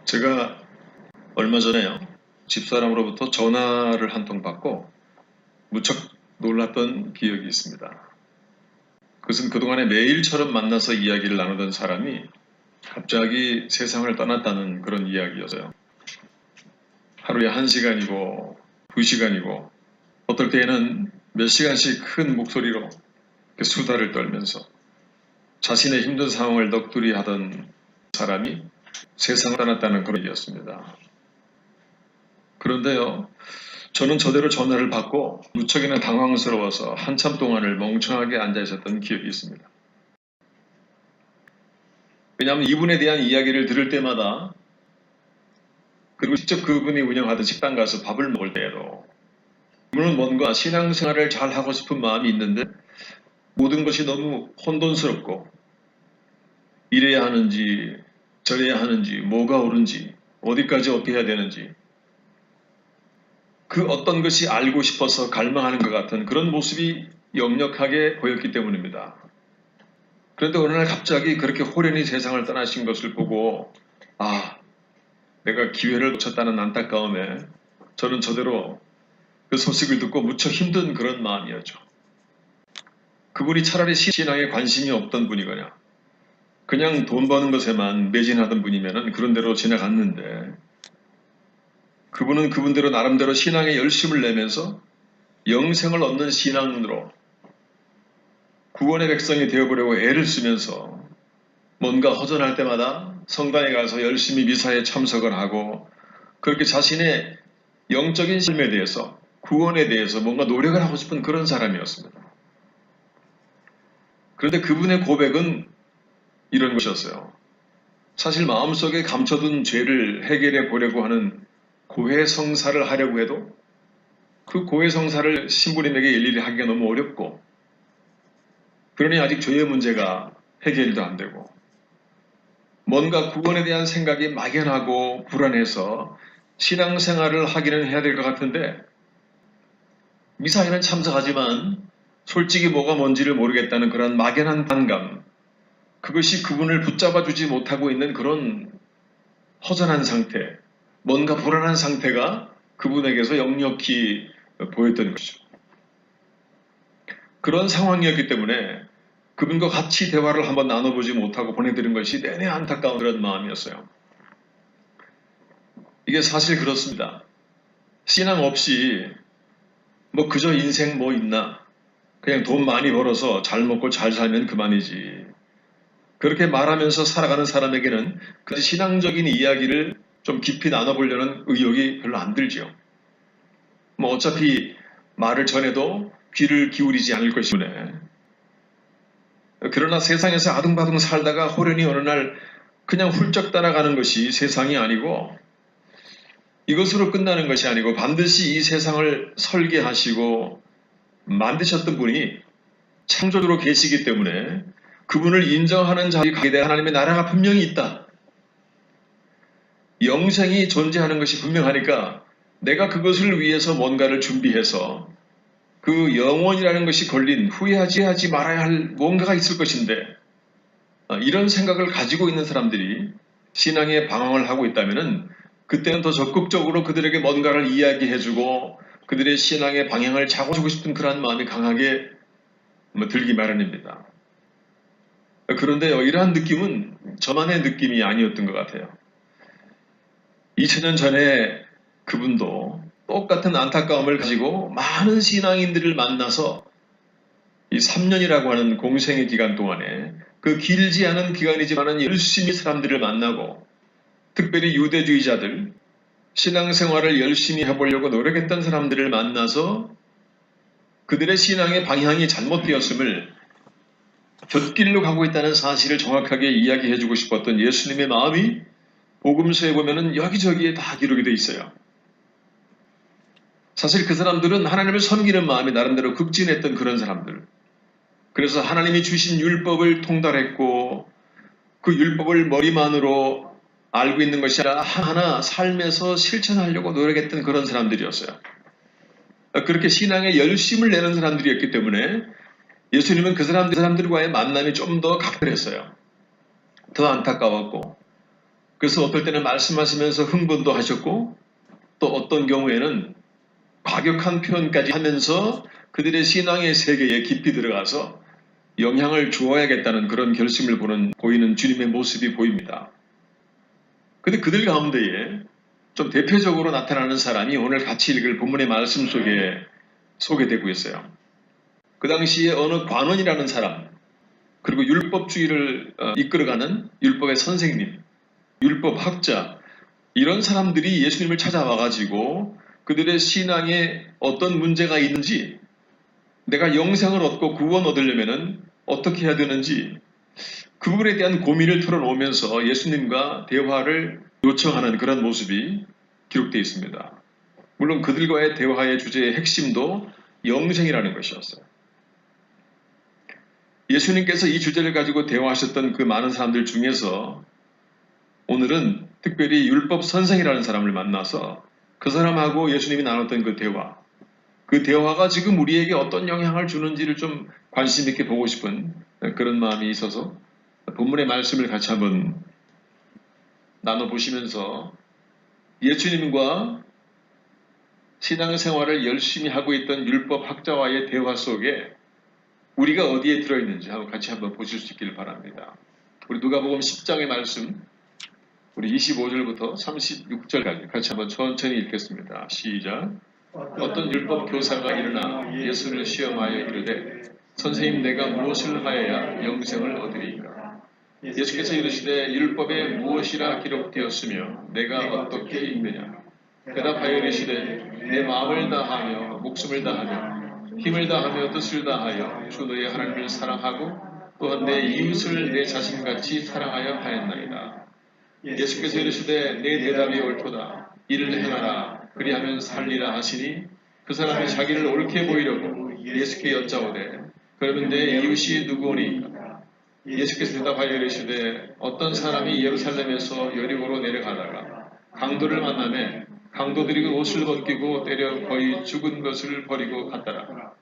제가 얼마 전에요, 집사람으로부터 전화를 한 통 받고 무척 놀랐던 기억이 있습니다. 그것은 그동안에 매일처럼 만나서 이야기를 나누던 사람이 갑자기 세상을 떠났다는 그런 이야기였어요. 하루에 1시간이고 2시간이고 어떨 때에는 몇 시간씩 큰 목소리로 수다를 떨면서 자신의 힘든 상황을 넋두리 하던 사람이 세상을 떠났다는 그런 얘기였습니다. 그런데요, 저는 저대로 전화를 받고 무척이나 당황스러워서 한참 동안을 멍청하게 앉아 있었던 기억이 있습니다. 왜냐하면 이분에 대한 이야기를 들을 때마다, 그리고 직접 그분이 운영하던 식당 가서 밥을 먹을 때에도 이분은 뭔가 신앙생활을 잘 하고 싶은 마음이 있는데 모든 것이 너무 혼돈스럽고 이래야 하는지 저래야 하는지 뭐가 옳은지 어디까지 어떻게 해야 되는지 그 어떤 것이 알고 싶어서 갈망하는 것 같은 그런 모습이 역력하게 보였기 때문입니다. 그런데 어느 날 갑자기 그렇게 호련히 세상을 떠나신 것을 보고 내가 기회를 놓쳤다는 안타까움에 저는 저대로 그 소식을 듣고 무척 힘든 그런 마음이었죠. 그분이 차라리 신앙에 관심이 없던 분이거나 그냥 돈 버는 것에만 매진하던 분이면 그런 대로 지나갔는데 그분은 그분대로 나름대로 신앙에 열심을 내면서 영생을 얻는 신앙으로 구원의 백성이 되어보려고 애를 쓰면서 뭔가 허전할 때마다 성당에 가서 열심히 미사에 참석을 하고 그렇게 자신의 영적인 삶에 대해서 구원에 대해서 뭔가 노력을 하고 싶은 그런 사람이었습니다. 그런데 그분의 고백은 이런 것이었어요. 사실 마음속에 감춰둔 죄를 해결해 보려고 하는 고해성사를 하려고 해도 그 고해성사를 신부님에게 일일이 하기가 너무 어렵고 그러니 아직 죄의 문제가 해결도 안 되고 뭔가 구원에 대한 생각이 막연하고 불안해서 신앙생활을 하기는 해야 될 것 같은데 미사에는 참석하지만 솔직히 뭐가 뭔지를 모르겠다는 그런 막연한 반감, 그것이 그분을 붙잡아주지 못하고 있는 그런 허전한 상태, 뭔가 불안한 상태가 그분에게서 역력히 보였던 것이죠. 그런 상황이었기 때문에 그분과 같이 대화를 한번 나눠보지 못하고 보내드린 것이 내내 안타까운 그런 마음이었어요. 이게 사실 그렇습니다. 신앙 없이 그저 인생 뭐 있나, 그냥 돈 많이 벌어서 잘 먹고 잘 살면 그만이지, 그렇게 말하면서 살아가는 사람에게는 그 신앙적인 이야기를 좀 깊이 나눠보려는 의욕이 별로 안 들죠. 어차피 말을 전해도 귀를 기울이지 않을 것이 때문에. 그러나 세상에서 아둥바둥 살다가 호련히 어느 날 그냥 훌쩍 따라가는 것이 세상이 아니고 이것으로 끝나는 것이 아니고 반드시 이 세상을 설계하시고 만드셨던 분이 창조주로 계시기 때문에 그분을 인정하는 자에 가게 될 하나님의 나라가 분명히 있다. 영생이 존재하는 것이 분명하니까 내가 그것을 위해서 뭔가를 준비해서 그 영원이라는 것이 걸린 후회하지 말아야 할 뭔가가 있을 것인데 이런 생각을 가지고 있는 사람들이 신앙에 방황을 하고 있다면 그때는 더 적극적으로 그들에게 뭔가를 이야기해주고 그들의 신앙의 방향을 잡아주고 싶은 그러한 마음이 강하게 들기 마련입니다. 그런데요, 이러한 느낌은 저만의 느낌이 아니었던 것 같아요. 2000년 전에 그분도 똑같은 안타까움을 가지고 많은 신앙인들을 만나서 이 3년이라고 하는 공생의 기간 동안에 그 길지 않은 기간이지만 열심히 사람들을 만나고 특별히 유대주의자들, 신앙생활을 열심히 해보려고 노력했던 사람들을 만나서 그들의 신앙의 방향이 잘못되었음을 곁길로 가고 있다는 사실을 정확하게 이야기해주고 싶었던 예수님의 마음이 복음서에 보면은 여기저기에 다 기록이 되어 있어요. 사실 그 사람들은 하나님을 섬기는 마음이 나름대로 극진했던 그런 사람들. 그래서 하나님이 주신 율법을 통달했고 그 율법을 머리만으로 알고 있는 것이 아니라 하나하나 삶에서 실천하려고 노력했던 그런 사람들이었어요. 그렇게 신앙에 열심을 내는 사람들이었기 때문에 예수님은 그 사람들과의 만남이 좀 더 각별했어요. 더 안타까웠고 그래서 어떨 때는 말씀하시면서 흥분도 하셨고 또 어떤 경우에는 과격한 표현까지 하면서 그들의 신앙의 세계에 깊이 들어가서 영향을 주어야겠다는 그런 결심을 보이는 주님의 모습이 보입니다. 근데 그들 가운데에 좀 대표적으로 나타나는 사람이 오늘 같이 읽을 본문의 말씀 속에 소개되고 있어요. 그 당시에 어느 관원이라는 사람, 그리고 율법주의를 이끌어가는 율법의 선생님, 율법학자, 이런 사람들이 예수님을 찾아와가지고 그들의 신앙에 어떤 문제가 있는지, 내가 영생을 얻고 구원 얻으려면 어떻게 해야 되는지 그 부분에 대한 고민을 털어놓으면서 예수님과 대화를 요청하는 그런 모습이 기록되어 있습니다. 물론 그들과의 대화의 주제의 핵심도 영생이라는 것이었어요. 예수님께서 이 주제를 가지고 대화하셨던 그 많은 사람들 중에서 오늘은 특별히 율법 선생이라는 사람을 만나서 그 사람하고 예수님이 나눴던 그 대화가 지금 우리에게 어떤 영향을 주는지를 좀 관심 있게 보고 싶은 그런 마음이 있어서 본문의 말씀을 같이 한번 나눠보시면서 예수님과 신앙생활을 열심히 하고 있던 율법학자와의 대화 속에 우리가 어디에 들어있는지 같이 한번 보실 수 있기를 바랍니다. 우리 누가복음 10장의 말씀, 우리 25절부터 36절까지 같이 한번 천천히 읽겠습니다. 시작. 어떤 율법 교사가 일어나 예수를 시험하여 이르되 선생님, 내가 무엇을 하여야 영생을 얻으리이까? 예수께서 이르시되 율법에 무엇이라 기록되었으며 내가 어떻게 읽느냐? 대답하여 이르시되 내 마음을 다하며 목숨을 다하며 힘을 다하며 뜻을 다하여 주 너의 하나님을 사랑하고 또한 내 이웃을 내 자신같이 사랑하여 하였나이다. 예수께서 이르시되 내 대답이 옳도다. 이를 행하라. 그리하면 살리라 하시니 그 사람이 자기를 옳게 보이려고 예수께 여짜오되 그러면 내 이웃이 누구오니까? 예수께서 대답하여 이르시되 어떤 사람이 예루살렘에서 여리고로 내려가다가 강도를 만나매 강도들이 그 옷을 벗기고 때려 거의 죽은 것을 버리고 갔더라.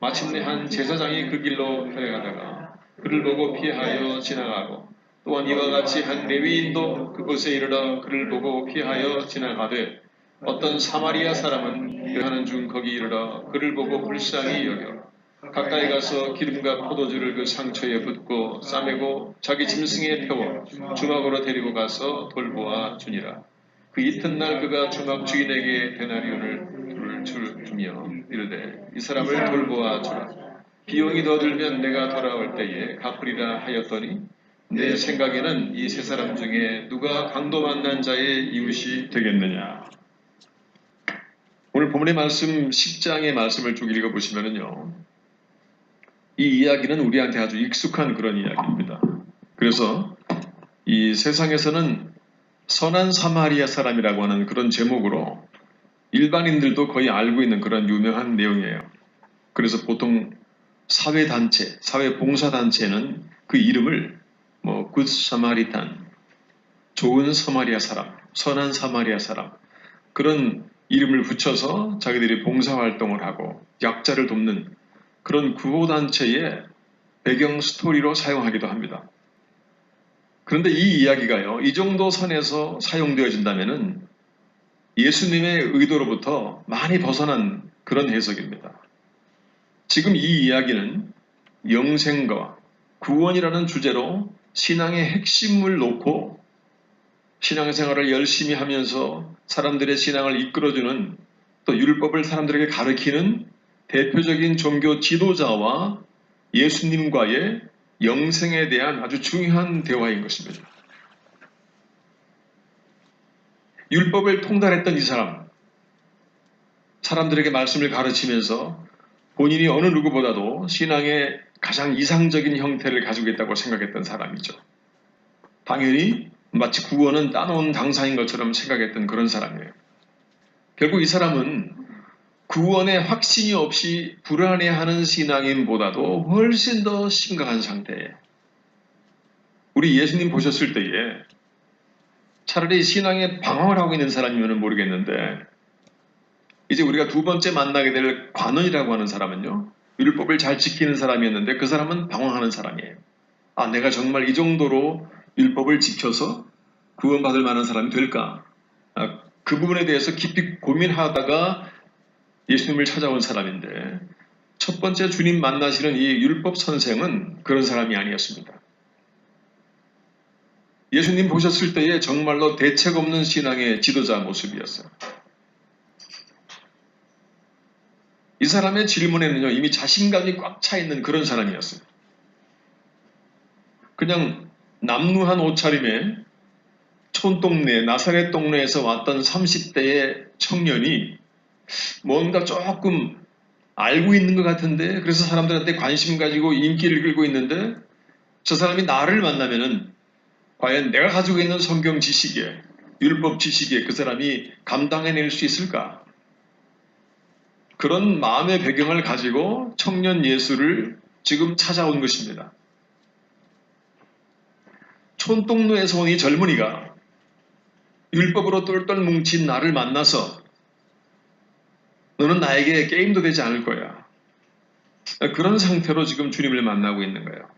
마침내 한 제사장이 그 길로 걸어가다가 그를 보고 피하여 지나가고 또한 이와 같이 한 레위인도 그곳에 이르러 그를 보고 피하여 지나가되 어떤 사마리아 사람은 일하는 중 거기 이르러 그를 보고 불쌍히 여겨 가까이 가서 기름과 포도주를 그 상처에 붓고 싸매고 자기 짐승에 태워 주막으로 데리고 가서 돌보아 주니라. 그 이튿날 그가 주막 주인에게 데나리온을 주며 이르되 이 사람을 돌보아 주라. 비용이 더 들면 내가 돌아올 때에 갚으리라 하였더니 내 생각에는 이 세 사람 중에 누가 강도 만난 자의 이웃이 되겠느냐. 오늘 본문의 말씀 10장의 말씀을 쭉 읽어보시면요, 이 이야기는 우리한테 아주 익숙한 그런 이야기입니다. 그래서 이 세상에서는 선한 사마리아 사람이라고 하는 그런 제목으로 일반인들도 거의 알고 있는 그런 유명한 내용이에요. 그래서 보통 사회단체, 사회봉사단체는 그 이름을 굿 사마리탄, 좋은 사마리아 사람, 선한 사마리아 사람, 그런 이름을 붙여서 자기들이 봉사활동을 하고 약자를 돕는 그런 구호단체의 배경 스토리로 사용하기도 합니다. 그런데 이 이야기가요, 이 정도 선에서 사용되어진다면 예수님의 의도로부터 많이 벗어난 그런 해석입니다. 지금 이 이야기는 영생과 구원이라는 주제로 신앙의 핵심을 놓고 신앙생활을 열심히 하면서 사람들의 신앙을 이끌어주는, 또 율법을 사람들에게 가르치는 대표적인 종교 지도자와 예수님과의 영생에 대한 아주 중요한 대화인 것입니다. 율법을 통달했던 이 사람, 사람들에게 말씀을 가르치면서 본인이 어느 누구보다도 신앙의 가장 이상적인 형태를 가지고 있다고 생각했던 사람이죠. 당연히 마치 구원은 따놓은 당사인 것처럼 생각했던 그런 사람이에요. 결국 이 사람은 구원에 확신이 없이 불안해하는 신앙인보다도 훨씬 더 심각한 상태예요. 우리 예수님 보셨을 때에 차라리 신앙에 방황을 하고 있는 사람이면 모르겠는데, 이제 우리가 두 번째 만나게 될 관원이라고 하는 사람은요, 율법을 잘 지키는 사람이었는데 그 사람은 방황하는 사람이에요. 아, 내가 정말 이 정도로 율법을 지켜서 구원받을 만한 사람이 될까? 그 부분에 대해서 깊이 고민하다가 예수님을 찾아온 사람인데 첫 번째 주님 만나시는 이 율법 선생은 그런 사람이 아니었습니다. 예수님 보셨을 때에 정말로 대책 없는 신앙의 지도자 모습이었어요. 이 사람의 질문에는요, 이미 자신감이 꽉 차 있는 그런 사람이었어요. 그냥 남루한 옷차림에 촌동네, 나사렛 동네에서 왔던 30대의 청년이 뭔가 조금 알고 있는 것 같은데, 그래서 사람들한테 관심 가지고 인기를 끌고 있는데, 저 사람이 나를 만나면은 과연 내가 가지고 있는 성경 지식에, 율법 지식에 그 사람이 감당해낼 수 있을까? 그런 마음의 배경을 가지고 청년 예수를 지금 찾아온 것입니다. 촌동네에서 온 이 젊은이가 율법으로 똘똘 뭉친 나를 만나서 너는 나에게 게임도 되지 않을 거야. 그런 상태로 지금 주님을 만나고 있는 거예요.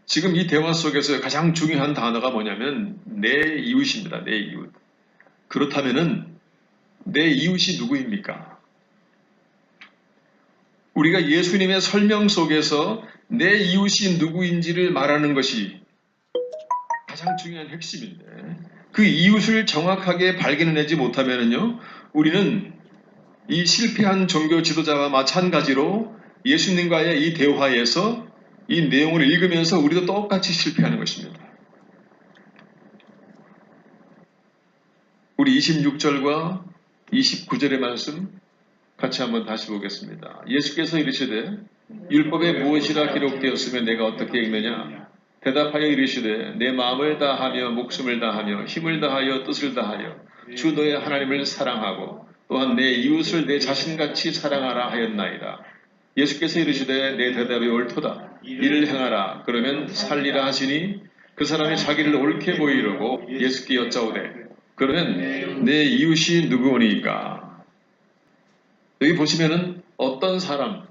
지금 이 대화 속에서 가장 중요한 단어가 뭐냐면 내 이웃입니다. 내 이웃. 그렇다면은 내 이웃이 누구입니까? 우리가 예수님의 설명 속에서 내 이웃이 누구인지를 말하는 것이 가장 중요한 핵심인데 그 이웃을 정확하게 발견해내지 못하면요 우리는 이 실패한 종교 지도자와 마찬가지로 예수님과의 이 대화에서 이 내용을 읽으면서 우리도 똑같이 실패하는 것입니다. 우리 26절과 29절의 말씀 같이 한번 다시 보겠습니다. 예수께서 이르시되 율법에 무엇이라 기록되었으면 내가 어떻게 읽느냐? 대답하여 이르시되 내 마음을 다하며 목숨을 다하며 힘을 다하여 뜻을 다하여 주 너의 하나님을 사랑하고 또한 내 이웃을 내 자신같이 사랑하라 하였나이다. 예수께서 이르시되 내 대답이 옳도다. 이를 행하라. 그러면 살리라 하시니 그 사람이 자기를 옳게 보이려고 예수께 여짜오되 그러면 내 이웃이 누구오니까? 여기 보시면은 어떤 사람이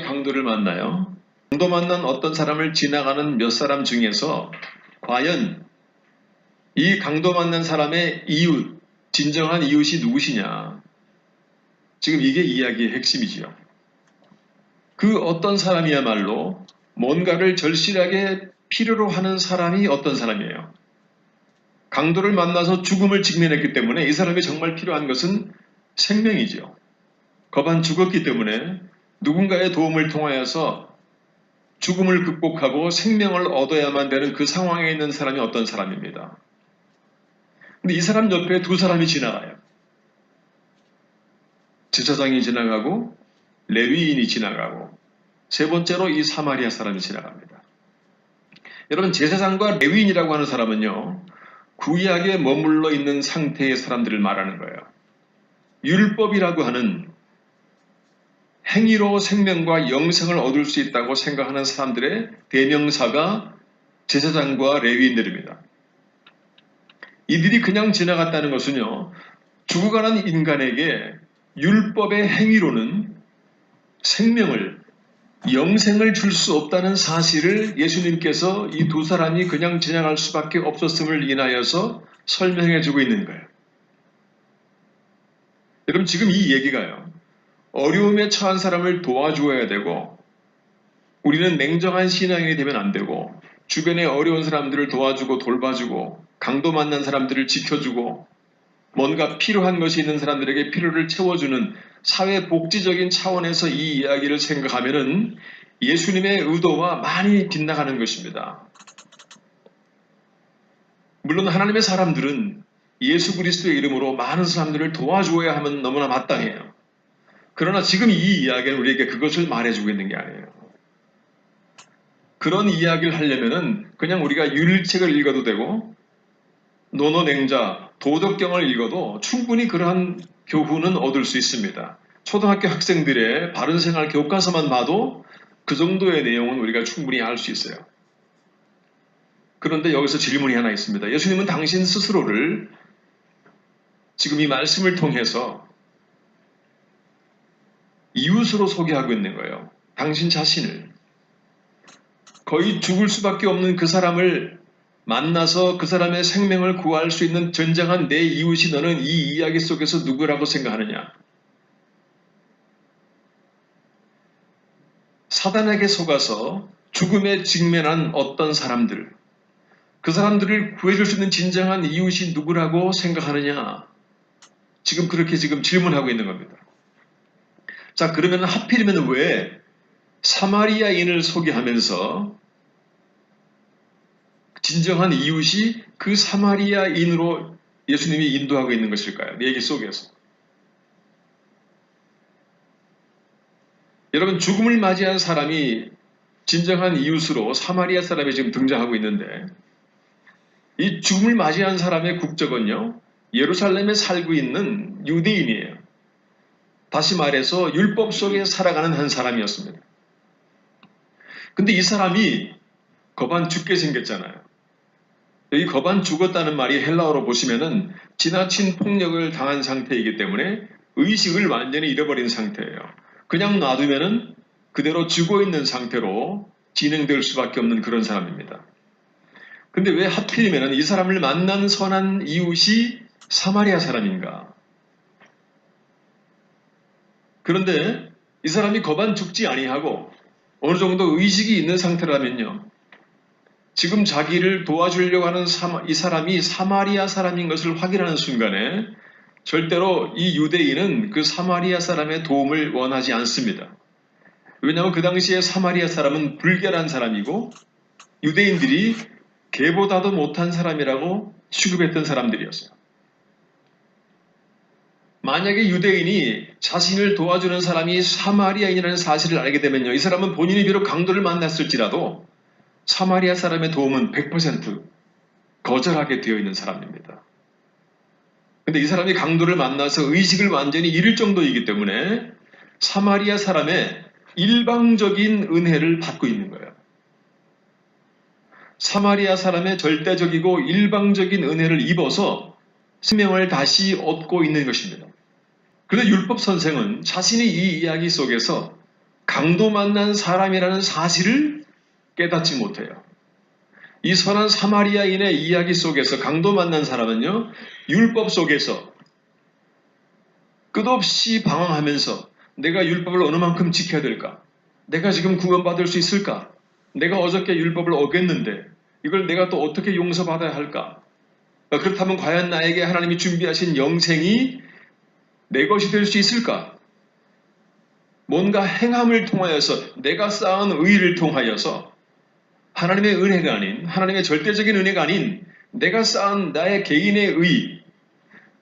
강도를 만나요? 강도 만난 어떤 사람을 지나가는 몇 사람 중에서 과연 이 강도 만난 사람의 이웃, 진정한 이웃이 누구시냐? 지금 이게 이야기의 핵심이지요. 그 어떤 사람이야말로 뭔가를 절실하게 필요로 하는 사람이 어떤 사람이에요? 강도를 만나서 죽음을 직면했기 때문에 이 사람이 정말 필요한 것은 생명이죠. 거반 죽었기 때문에 누군가의 도움을 통하여서 죽음을 극복하고 생명을 얻어야만 되는 그 상황에 있는 사람이 어떤 사람입니다. 근데 이 사람 옆에 두 사람이 지나가요. 제사장이 지나가고 레위인이 지나가고 세 번째로 이 사마리아 사람이 지나갑니다. 여러분 제사장과 레위인이라고 하는 사람은요. 구약에 머물러 있는 상태의 사람들을 말하는 거예요. 율법이라고 하는 행위로 생명과 영생을 얻을 수 있다고 생각하는 사람들의 대명사가 제사장과 레위인들입니다. 이들이 그냥 지나갔다는 것은요. 죽어가는 인간에게 율법의 행위로는 생명을, 영생을 줄 수 없다는 사실을 예수님께서 이 두 사람이 그냥 지나갈 수밖에 없었음을 인하여서 설명해 주고 있는 거예요. 여러분 지금 이 얘기가요. 어려움에 처한 사람을 도와주어야 되고 우리는 냉정한 신앙인이 되면 안 되고 주변에 어려운 사람들을 도와주고 돌봐주고 강도 만난 사람들을 지켜주고 뭔가 필요한 것이 있는 사람들에게 필요를 채워주는 사회복지적인 차원에서 이 이야기를 생각하면은 예수님의 의도와 많이 빗나가는 것입니다. 물론 하나님의 사람들은 예수 그리스도의 이름으로 많은 사람들을 도와주어야 하면 너무나 마땅해요. 그러나 지금 이 이야기는 우리에게 그것을 말해주고 있는 게 아니에요. 그런 이야기를 하려면은 그냥 우리가 율책을 읽어도 되고 논어냉자, 도덕경을 읽어도 충분히 그러한 교훈은 얻을 수 있습니다. 초등학교 학생들의 바른생활 교과서만 봐도 그 정도의 내용은 우리가 충분히 알 수 있어요. 그런데 여기서 질문이 하나 있습니다. 예수님은 당신 스스로를 지금 이 말씀을 통해서 이웃으로 소개하고 있는 거예요. 당신 자신을. 거의 죽을 수밖에 없는 그 사람을 만나서 그 사람의 생명을 구할 수 있는 전쟁한 내 이웃이 너는 이 이야기 속에서 누구라고 생각하느냐? 사단에게 속아서 죽음에 직면한 어떤 사람들, 그 사람들을 구해줄 수 있는 진정한 이웃이 누구라고 생각하느냐? 지금 그렇게 지금 질문하고 있는 겁니다. 자, 그러면 하필이면 왜 사마리아인을 소개하면서 진정한 이웃이 그 사마리아인으로 예수님이 인도하고 있는 것일까요? 얘기 속에서. 여러분, 죽음을 맞이한 사람이 진정한 이웃으로 사마리아 사람이 지금 등장하고 있는데, 이 죽음을 맞이한 사람의 국적은요, 예루살렘에 살고 있는 유대인이에요. 다시 말해서 율법 속에 살아가는 한 사람이었습니다. 근데 이 사람이 거반 죽게 생겼잖아요. 이 거반 죽었다는 말이 헬라어로 보시면은 지나친 폭력을 당한 상태이기 때문에 의식을 완전히 잃어버린 상태예요. 그냥 놔두면은 그대로 죽어있는 상태로 진행될 수밖에 없는 그런 사람입니다. 근데 왜 하필이면은 이 사람을 만난 선한 이웃이 사마리아 사람인가? 그런데 이 사람이 거반 죽지 아니하고 어느 정도 의식이 있는 상태라면요. 지금 자기를 도와주려고 하는 이 사람이 사마리아 사람인 것을 확인하는 순간에 절대로 이 유대인은 그 사마리아 사람의 도움을 원하지 않습니다. 왜냐하면 그 당시에 사마리아 사람은 불결한 사람이고 유대인들이 개보다도 못한 사람이라고 취급했던 사람들이었어요. 만약에 유대인이 자신을 도와주는 사람이 사마리아인이라는 사실을 알게 되면요. 이 사람은 본인이 비록 강도를 만났을지라도 사마리아 사람의 도움은 100% 거절하게 되어 있는 사람입니다. 근데 이 사람이 강도를 만나서 의식을 완전히 잃을 정도이기 때문에 사마리아 사람의 일방적인 은혜를 받고 있는 거예요. 사마리아 사람의 절대적이고 일방적인 은혜를 입어서 생명을 다시 얻고 있는 것입니다. 그런데 율법 선생은 자신이 이 이야기 속에서 강도 만난 사람이라는 사실을 깨닫지 못해요. 이 선한 사마리아인의 이야기 속에서 강도 만난 사람은요, 율법 속에서 끝없이 방황하면서 내가 율법을 어느 만큼 지켜야 될까? 내가 지금 구원받을 수 있을까? 내가 어저께 율법을 어겼는데 이걸 내가 또 어떻게 용서받아야 할까? 그렇다면 과연 나에게 하나님이 준비하신 영생이 내 것이 될 수 있을까? 뭔가 행함을 통하여서 내가 쌓은 의의를 통하여서 하나님의 은혜가 아닌 하나님의 절대적인 은혜가 아닌 내가 쌓은 나의 개인의 의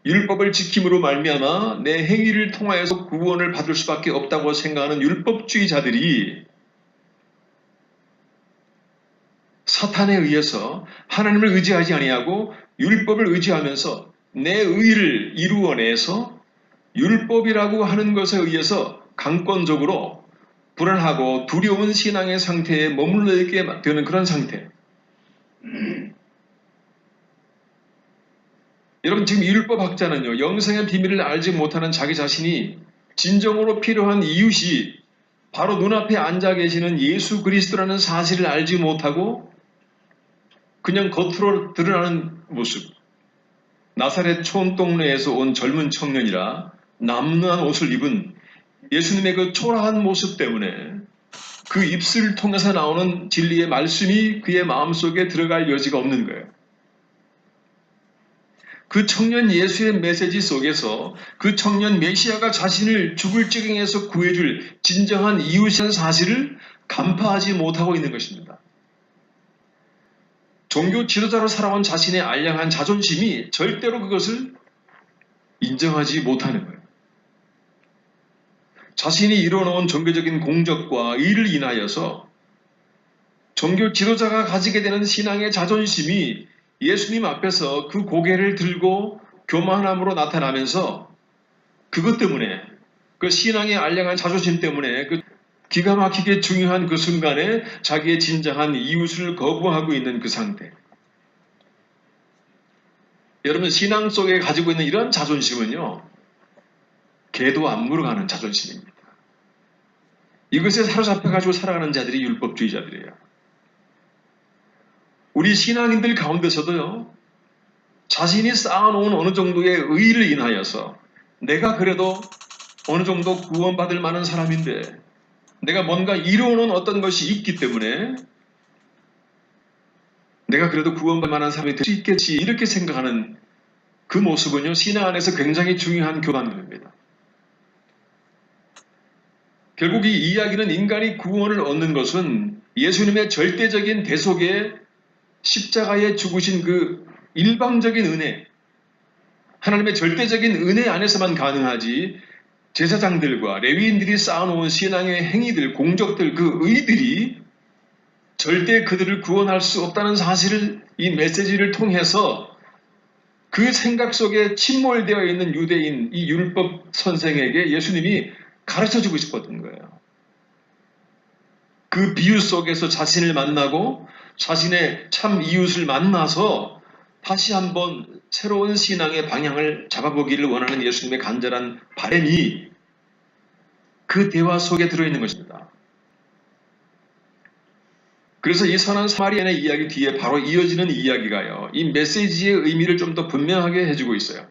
율법을 지킴으로 말미암아 내 행위를 통하여서 구원을 받을 수밖에 없다고 생각하는 율법주의자들이 사탄에 의해서 하나님을 의지하지 아니하고 율법을 의지하면서 내 의를 이루어내서 율법이라고 하는 것에 의해서 강권적으로 불안하고 두려운 신앙의 상태에 머물러 있게 되는 그런 상태. 여러분 지금 율법학자는요. 영생의 비밀을 알지 못하는 자기 자신이 진정으로 필요한 이웃이 바로 눈앞에 앉아 계시는 예수 그리스도라는 사실을 알지 못하고 그냥 겉으로 드러나는 모습. 나사렛 촌동네에서 온 젊은 청년이라 남루한 옷을 입은 예수님의 그 초라한 모습 때문에 그 입술을 통해서 나오는 진리의 말씀이 그의 마음속에 들어갈 여지가 없는 거예요. 그 청년 예수의 메시지 속에서 그 청년 메시아가 자신을 죽을 지경에서 구해줄 진정한 이웃이라는 사실을 간파하지 못하고 있는 것입니다. 종교 지도자로 살아온 자신의 알량한 자존심이 절대로 그것을 인정하지 못하는 거예요. 자신이 이뤄놓은 종교적인 공적과 의를 인하여서 종교 지도자가 가지게 되는 신앙의 자존심이 예수님 앞에서 그 고개를 들고 교만함으로 나타나면서 그것 때문에 그 신앙의 알량한 자존심 때문에 그 기가 막히게 중요한 그 순간에 자기의 진정한 이웃을 거부하고 있는 그 상태. 여러분 신앙 속에 가지고 있는 이런 자존심은요. 개도 안 물어가는 자존심입니다. 이것에 사로잡혀가지고 살아가는 자들이 율법주의자들이에요. 우리 신앙인들 가운데서도요, 자신이 쌓아놓은 어느 정도의 의의를 인하여서 내가 그래도 어느 정도 구원받을 만한 사람인데 내가 뭔가 이루어놓은 어떤 것이 있기 때문에 내가 그래도 구원받을 만한 사람이 될 수 있겠지, 이렇게 생각하는 그 모습은요, 신앙 안에서 굉장히 중요한 교만입니다. 결국 이 이야기는 인간이 구원을 얻는 것은 예수님의 절대적인 대속에 십자가에 죽으신 그 일방적인 은혜, 하나님의 절대적인 은혜 안에서만 가능하지, 제사장들과 레위인들이 쌓아놓은 신앙의 행위들, 공적들, 그 의들이 절대 그들을 구원할 수 없다는 사실을 이 메시지를 통해서 그 생각 속에 침몰되어 있는 유대인, 이 율법 선생에게 예수님이 가르쳐주고 싶었던 거예요. 그 비유 속에서 자신을 만나고 자신의 참 이웃을 만나서 다시 한번 새로운 신앙의 방향을 잡아보기를 원하는 예수님의 간절한 바람이 그 대화 속에 들어있는 것입니다. 그래서 이 선한 사마리아인의 이야기 뒤에 바로 이어지는 이야기가요, 이 메시지의 의미를 좀 더 분명하게 해주고 있어요.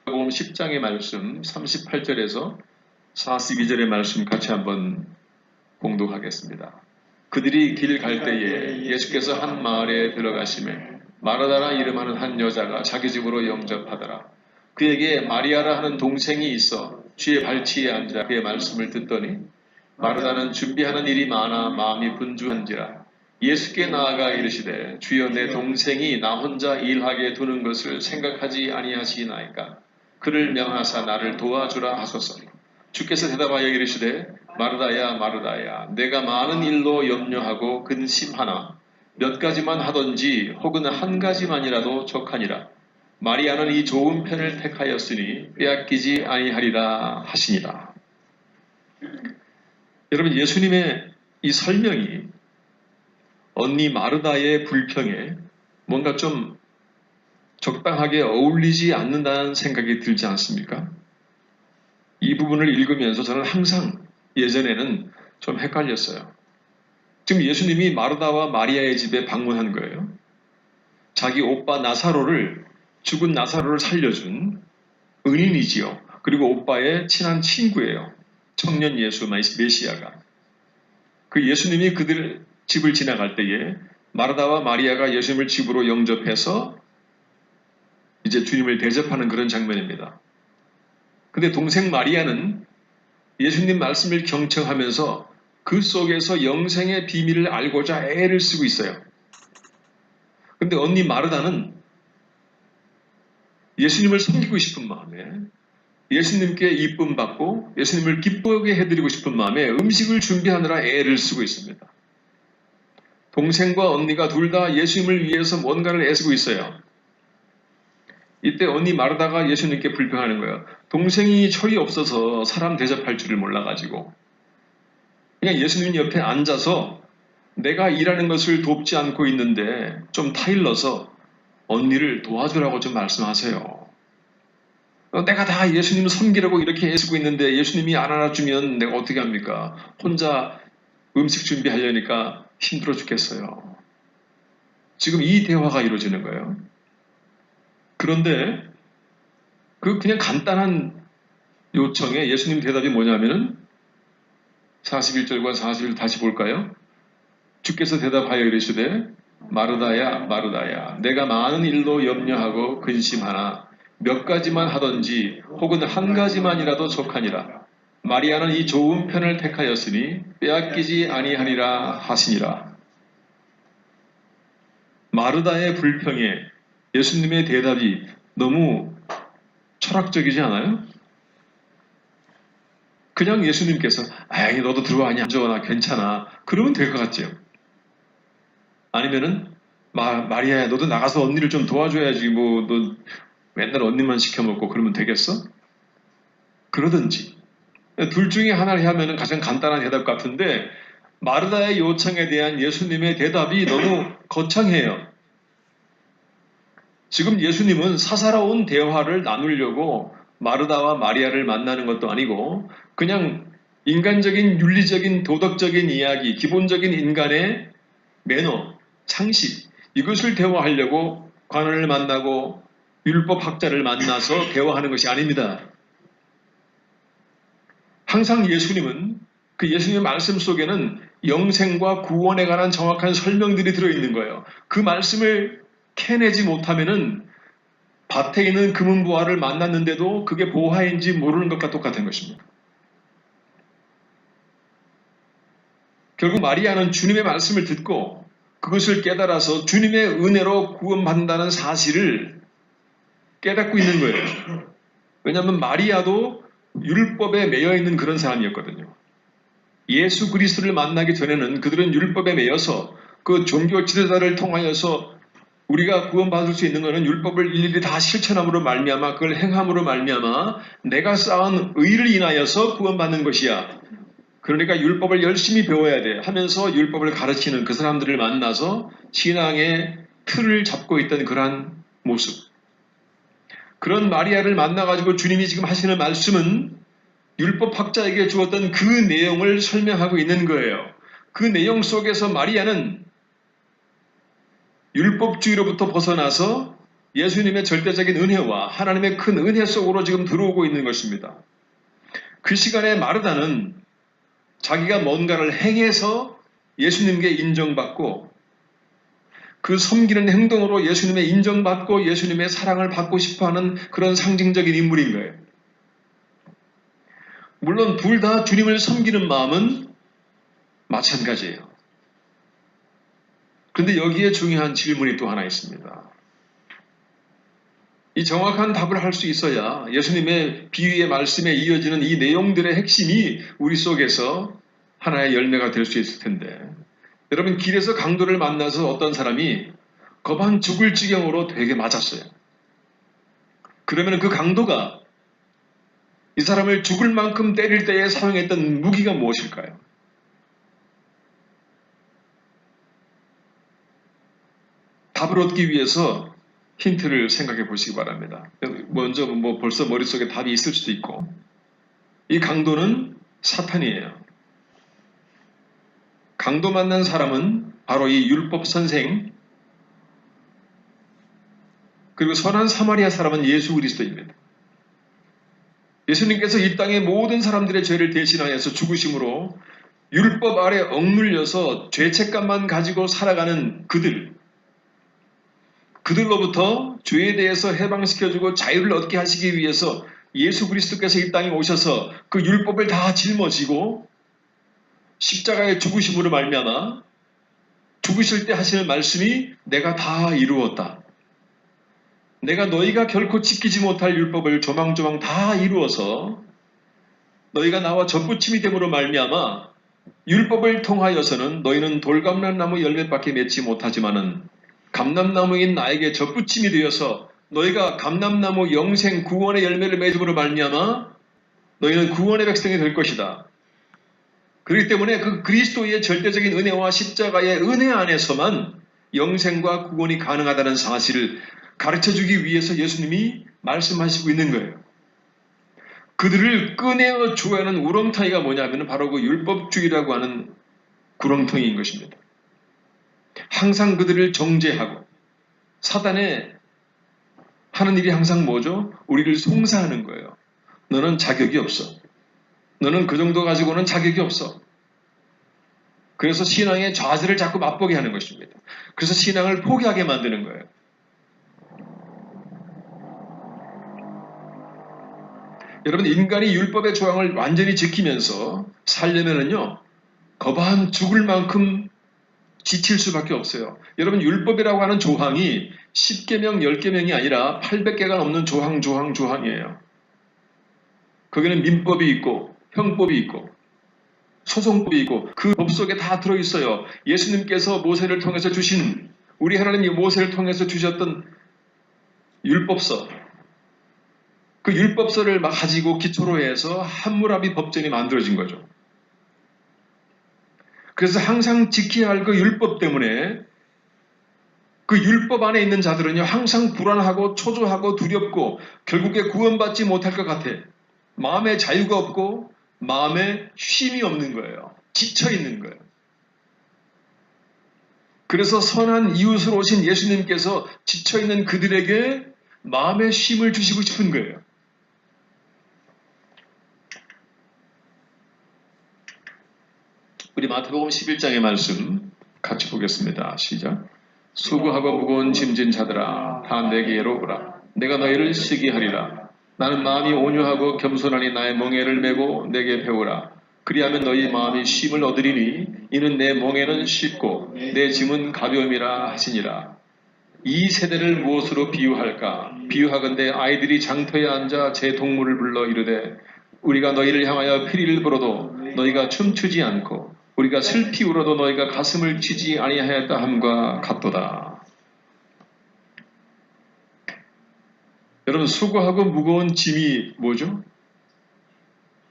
마가복음 10장의 말씀 38절에서 42절의 말씀 같이 한번 봉독하겠습니다. 그들이 길 갈 때에 예수께서 한 마을에 들어가시매 마르다라 이름하는 한 여자가 자기 집으로 영접하더라. 그에게 마리아라 하는 동생이 있어 주의 발치에 앉아 그의 말씀을 듣더니 마르다는 준비하는 일이 많아 마음이 분주한지라 예수께 나아가 이르시되 주여 내 동생이 나 혼자 일하게 두는 것을 생각하지 아니하시나이까 그를 명하사 나를 도와주라 하소서. 주께서 대답하여 이르시되 마르다야 마르다야 내가 많은 일로 염려하고 근심하나 몇 가지만 하던지 혹은 한 가지만이라도 족하니라. 마리아는 이 좋은 편을 택하였으니 빼앗기지 아니하리라 하시니라. 여러분, 예수님의 이 설명이 언니 마르다의 불평에 뭔가 좀 적당하게 어울리지 않는다는 생각이 들지 않습니까? 이 부분을 읽으면서 저는 항상 예전에는 좀 헷갈렸어요. 지금 예수님이 마르다와 마리아의 집에 방문한 거예요. 자기 오빠 나사로를, 죽은 나사로를 살려준 은인이지요. 그리고 오빠의 친한 친구예요. 청년 예수 메시아가. 그 예수님이 그들 집을 지나갈 때에 마르다와 마리아가 예수님을 집으로 영접해서 이제 주님을 대접하는 그런 장면입니다. 근데 동생 마리아는 예수님 말씀을 경청하면서 그 속에서 영생의 비밀을 알고자 애를 쓰고 있어요. 근데 언니 마르다는 예수님을 섬기고 싶은 마음에, 예수님께 이쁨 받고 예수님을 기쁘게 해드리고 싶은 마음에 음식을 준비하느라 애를 쓰고 있습니다. 동생과 언니가 둘 다 예수님을 위해서 뭔가를 애쓰고 있어요. 이때 언니 마르다가 예수님께 불평하는 거예요. 동생이 철이 없어서 사람 대접할 줄을 몰라가지고 그냥 예수님 옆에 앉아서 내가 일하는 것을 돕지 않고 있는데 좀 타일러서 언니를 도와주라고 좀 말씀하세요. 내가 다 예수님을 섬기라고 이렇게 애쓰고 있는데 예수님이 안 알아주면 내가 어떻게 합니까? 혼자 음식 준비하려니까 힘들어 죽겠어요. 지금 이 대화가 이루어지는 거예요. 그런데 그 그냥 간단한 요청에 예수님 대답이 뭐냐면은 41절과 42절 다시 볼까요? 주께서 대답하여 이르시되 마르다야 마르다야 내가 많은 일로 염려하고 근심하나 몇 가지만 하던지 혹은 한 가지만이라도 족하니라. 마리아는 이 좋은 편을 택하였으니 빼앗기지 아니하리라 하시니라. 마르다의 불평에 예수님의 대답이 너무 철학적이지 않아요? 그냥 예수님께서 아이 너도 들어와 앉아 나 괜찮아 그러면 될 것 같죠? 아니면은 마리아야 너도 나가서 언니를 좀 도와줘야지 뭐 너 맨날 언니만 시켜먹고 그러면 되겠어? 그러든지 둘 중에 하나를 하면은 가장 간단한 대답 같은데 마르다의 요청에 대한 예수님의 대답이 너무 거창해요. 지금 예수님은 사사로운 대화를 나누려고 마르다와 마리아를 만나는 것도 아니고 그냥 인간적인 윤리적인 도덕적인 이야기, 기본적인 인간의 매너, 상식 이것을 대화하려고 관원을 만나고 율법학자를 만나서 대화하는 것이 아닙니다. 항상 예수님은 그 예수님의 말씀 속에는 영생과 구원에 관한 정확한 설명들이 들어있는 거예요. 그 말씀을 캐내지 못하면은 밭에 있는 금은보화를 만났는데도 그게 보화인지 모르는 것과 똑같은 것입니다. 결국 마리아는 주님의 말씀을 듣고 그것을 깨달아서 주님의 은혜로 구원받는다는 사실을 깨닫고 있는 거예요. 왜냐하면 마리아도 율법에 매여 있는 그런 사람이었거든요. 예수 그리스도를 만나기 전에는 그들은 율법에 매여서 그 종교 지도자를 통하여서 우리가 구원받을 수 있는 것은 율법을 일일이 다 실천함으로 말미암아 그걸 행함으로 말미암아 내가 쌓은 의를 인하여서 구원받는 것이야. 그러니까 율법을 열심히 배워야 돼 하면서 율법을 가르치는 그 사람들을 만나서 신앙의 틀을 잡고 있던 그러한 모습. 그런 마리아를 만나가지고 주님이 지금 하시는 말씀은 율법학자에게 주었던 그 내용을 설명하고 있는 거예요. 그 내용 속에서 마리아는 율법주의로부터 벗어나서 예수님의 절대적인 은혜와 하나님의 큰 은혜 속으로 지금 들어오고 있는 것입니다. 그 시간에 마르다는 자기가 뭔가를 행해서 예수님께 인정받고 그 섬기는 행동으로 예수님의 인정받고 예수님의 사랑을 받고 싶어하는 그런 상징적인 인물인 거예요. 물론 둘 다 주님을 섬기는 마음은 마찬가지예요. 그런데 여기에 중요한 질문이 또 하나 있습니다. 이 정확한 답을 할 수 있어야 예수님의 비유의 말씀에 이어지는 이 내용들의 핵심이 우리 속에서 하나의 열매가 될 수 있을 텐데 여러분 길에서 강도를 만나서 어떤 사람이 거반 죽을 지경으로 되게 맞았어요. 그러면 그 강도가 이 사람을 죽을 만큼 때릴 때에 사용했던 무기가 무엇일까요? 답을 얻기 위해서 힌트를 생각해 보시기 바랍니다. 먼저 벌써 머릿속에 답이 있을 수도 있고 이 강도는 사탄이에요. 강도 만난 사람은 바로 이 율법 선생 그리고 선한 사마리아 사람은 예수 그리스도입니다. 예수님께서 이 땅의 모든 사람들의 죄를 대신하여서 죽으심으로 율법 아래 억눌려서 죄책감만 가지고 살아가는 그들로부터 죄에 대해서 해방시켜주고 자유를 얻게 하시기 위해서 예수 그리스도께서 이 땅에 오셔서 그 율법을 다 짊어지고 십자가의 죽으심으로 말미암아 죽으실 때 하시는 말씀이 내가 다 이루었다. 내가 너희가 결코 지키지 못할 율법을 조망조망 다 이루어서 너희가 나와 접붙임이 됨으로 말미암아 율법을 통하여서는 너희는 돌감람나무 열매밖에 맺지 못하지만은 감람나무인 나에게 접붙임이 되어서 너희가 감람나무 영생 구원의 열매를 맺음으로 말미암아 너희는 구원의 백성이 될 것이다. 그렇기 때문에 그 그리스도의 절대적인 은혜와 십자가의 은혜 안에서만 영생과 구원이 가능하다는 사실을 가르쳐주기 위해서 예수님이 말씀하시고 있는 거예요. 그들을 꺼내어 줘야 하는 우렁타이가 뭐냐면 바로 그 율법주의라고 하는 구렁텅이인 것입니다. 항상 그들을 정죄하고 사단의 하는 일이 항상 뭐죠? 우리를 송사하는 거예요. 너는 자격이 없어. 너는 그 정도 가지고는 자격이 없어. 그래서 신앙의 좌절을 자꾸 맛보게 하는 것입니다. 그래서 신앙을 포기하게 만드는 거예요. 여러분 인간이 율법의 조항을 완전히 지키면서 살려면은요 거반 죽을 만큼 지칠 수밖에 없어요. 여러분 율법이라고 하는 조항이 10계명 10계명이 아니라 800개가 넘는 조항이에요. 거기는 민법이 있고 형법이 있고 소송법이 있고 그 법 속에 다 들어있어요. 예수님께서 모세를 통해서 주신 우리 하나님 모세를 통해서 주셨던 율법서 그 율법서를 막 가지고 기초로 해서 함무라비 법전이 만들어진 거죠. 그래서 항상 지켜야 할 그 율법 때문에 그 율법 안에 있는 자들은요 항상 불안하고 초조하고 두렵고 결국에 구원받지 못할 것 같아. 마음에 자유가 없고 마음에 쉼이 없는 거예요. 지쳐 있는 거예요. 그래서 선한 이웃으로 오신 예수님께서 지쳐있는 그들에게 마음의 쉼을 주시고 싶은 거예요. 우리 마태복음 11장의 말씀 같이 보겠습니다. 시작. 수고하고 무거운 짐진 자들아 다 내게로 오라. 내가 너희를 쉬게 하리라. 나는 마음이 온유하고 겸손하니 나의 멍에를 메고 내게 배우라. 그리하면 너희 마음이 쉼을 얻으리니 이는 내 멍에는 쉽고 내 짐은 가벼움이라 하시니라. 이 세대를 무엇으로 비유할까? 비유하건대 아이들이 장터에 앉아 제 동물을 불러 이르되 우리가 너희를 향하여 피리를 불어도 너희가 춤추지 않고 우리가 슬피 울어도 너희가 가슴을 치지 아니하였다 함과 같도다. 여러분, 수고하고 무거운 짐이 뭐죠?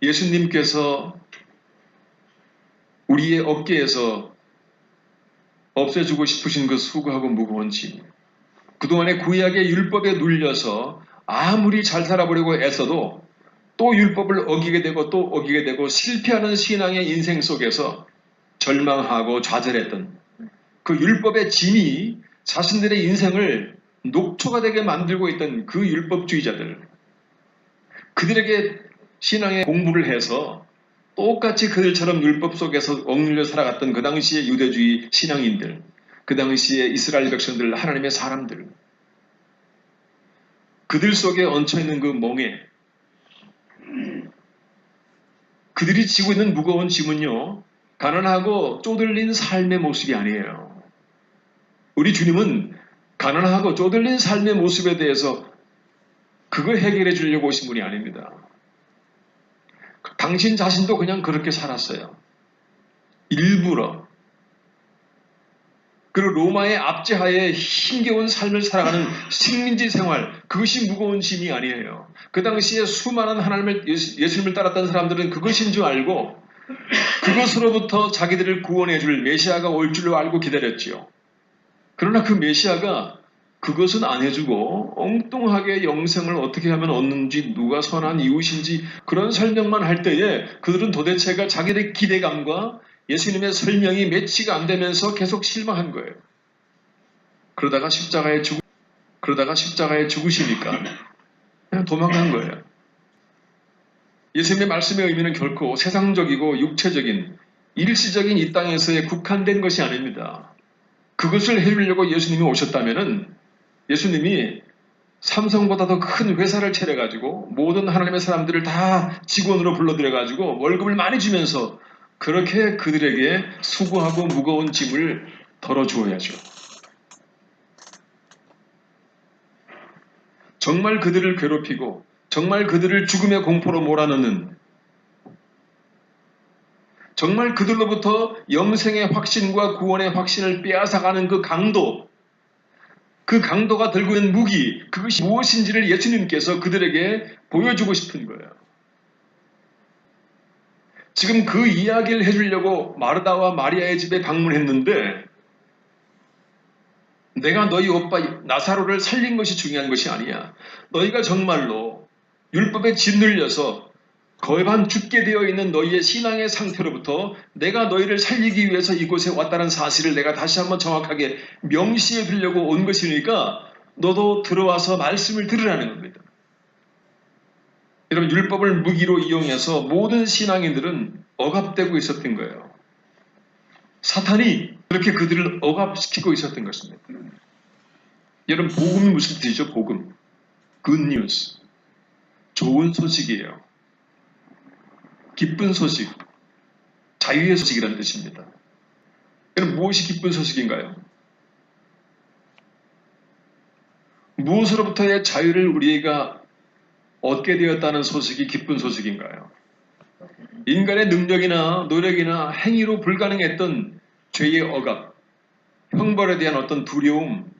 예수님께서 우리의 어깨에서 없애주고 싶으신 그 수고하고 무거운 짐. 그동안의 구약의 율법에 눌려서 아무리 잘 살아보려고 애써도 또 율법을 어기게 되고 또 어기게 되고 실패하는 신앙의 인생 속에서 절망하고 좌절했던 그 율법의 짐이 자신들의 인생을 녹초가 되게 만들고 있던 그 율법주의자들, 그들에게 신앙의 공부를 해서 똑같이 그들처럼 율법 속에서 억눌려 살아갔던 그 당시의 유대주의 신앙인들, 그 당시의 이스라엘 백성들, 하나님의 사람들, 그들 속에 얹혀있는 그 멍에, 그들이 지고 있는 무거운 짐은요, 가난하고 쪼들린 삶의 모습이 아니에요. 우리 주님은 가난하고 쪼들린 삶의 모습에 대해서 그걸 해결해 주려고 오신 분이 아닙니다. 당신 자신도 그냥 그렇게 살았어요. 일부러. 그리고 로마의 압제하에 힘겨운 삶을 살아가는 식민지 생활, 그것이 무거운 짐이 아니에요. 그 당시에 수많은 하나님을, 예수님을 따랐던 사람들은 그것인 줄 알고 그것으로부터 자기들을 구원해 줄 메시아가 올 줄로 알고 기다렸지요. 그러나 그 메시아가 그것은 안 해주고 엉뚱하게 영생을 어떻게 하면 얻는지, 누가 선한 이웃인지 그런 설명만 할 때에 그들은 도대체가 자기들의 기대감과 예수님의 설명이 매치가 안 되면서 계속 실망한 거예요. 그러다가 십자가에 죽으시니까 그냥 도망간 거예요. 예수님의 말씀의 의미는 결코 세상적이고 육체적인 일시적인 이 땅에서의 국한된 것이 아닙니다. 그것을 해주려고 예수님이 오셨다면은 예수님이 삼성보다 더 큰 회사를 차려가지고 모든 하나님의 사람들을 다 직원으로 불러들여가지고 월급을 많이 주면서 그렇게 그들에게 수고하고 무거운 짐을 덜어주어야죠. 정말 그들을 괴롭히고 정말 그들을 죽음의 공포로 몰아넣는, 정말 그들로부터 영생의 확신과 구원의 확신을 빼앗아가는 그 강도가 들고 있는 무기, 그것이 무엇인지를 예수님께서 그들에게 보여주고 싶은 거예요. 지금 그 이야기를 해주려고 마르다와 마리아의 집에 방문했는데, 내가 너희 오빠 나사로를 살린 것이 중요한 것이 아니야. 너희가 정말로 율법에 짓눌려서 거의 반 죽게 되어 있는 너희의 신앙의 상태로부터 내가 너희를 살리기 위해서 이곳에 왔다는 사실을 내가 다시 한번 정확하게 명시해 주려고 온 것이니까 너도 들어와서 말씀을 들으라는 겁니다. 여러분, 율법을 무기로 이용해서 모든 신앙인들은 억압되고 있었던 거예요. 사탄이 그렇게 그들을 억압시키고 있었던 것입니다. 여러분, 복음이 무슨 뜻이죠? 복음. Good news. 좋은 소식이에요. 기쁜 소식. 자유의 소식이라는 뜻입니다. 여러분, 무엇이 기쁜 소식인가요? 무엇으로부터의 자유를 우리가 얻게 되었다는 소식이 기쁜 소식인가요? 인간의 능력이나 노력이나 행위로 불가능했던 죄의 억압, 형벌에 대한 어떤 두려움,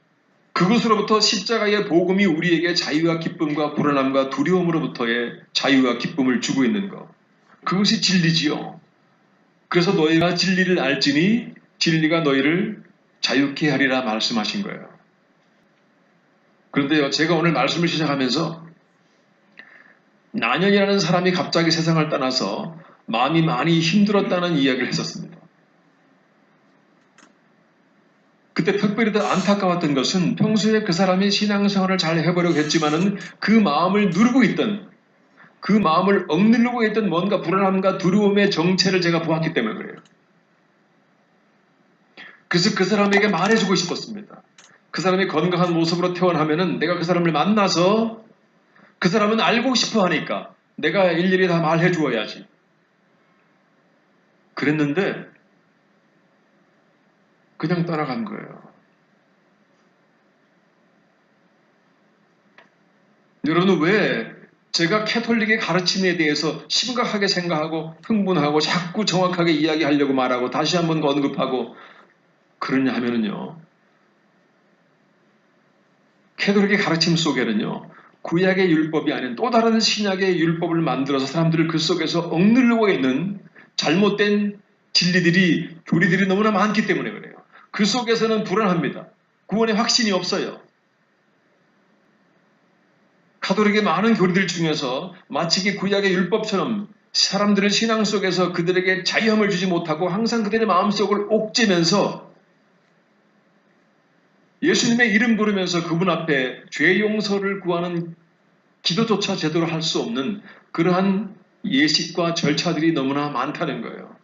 그것으로부터 십자가의 복음이 우리에게 자유와 기쁨과 불안함과 두려움으로부터의 자유와 기쁨을 주고 있는 것. 그것이 진리지요. 그래서 너희가 진리를 알지니 진리가 너희를 자유케 하리라 말씀하신 거예요. 그런데요, 제가 오늘 말씀을 시작하면서 나년이라는 사람이 갑자기 세상을 떠나서 마음이 많이 힘들었다는 이야기를 했었습니다. 그때 특별히 더 안타까웠던 것은 평소에 그 사람이 신앙생활을 잘 해보려고 했지만은 그 마음을 누르고 있던, 그 마음을 억누르고 있던 뭔가 불안함과 두려움의 정체를 제가 보았기 때문에 그래요. 그래서 그 사람에게 말해주고 싶었습니다. 그 사람이 건강한 모습으로 태어나면은 내가 그 사람을 만나서 그 사람은 알고 싶어 하니까 내가 일일이 다 말해 주어야지. 그랬는데 그냥 떠나간 거예요. 여러분은 왜 제가 캐톨릭의 가르침에 대해서 심각하게 생각하고 흥분하고 자꾸 정확하게 이야기하려고 말하고 다시 한번 언급하고 그러냐 하면은요. 캐톨릭의 가르침 속에는요. 구약의 율법이 아닌 또 다른 신약의 율법을 만들어서 사람들을 그 속에서 억누르고 있는 잘못된 진리들이, 교리들이 너무나 많기 때문에 그래요. 그 속에서는 불안합니다. 구원의 확신이 없어요. 가톨릭의 많은 교리들 중에서 마치 구약의 율법처럼 사람들의 신앙 속에서 그들에게 자유함을 주지 못하고 항상 그들의 마음속을 옥죄면서 예수님의 이름 부르면서 그분 앞에 죄 용서를 구하는 기도조차 제대로 할 수 없는 그러한 예식과 절차들이 너무나 많다는 거예요.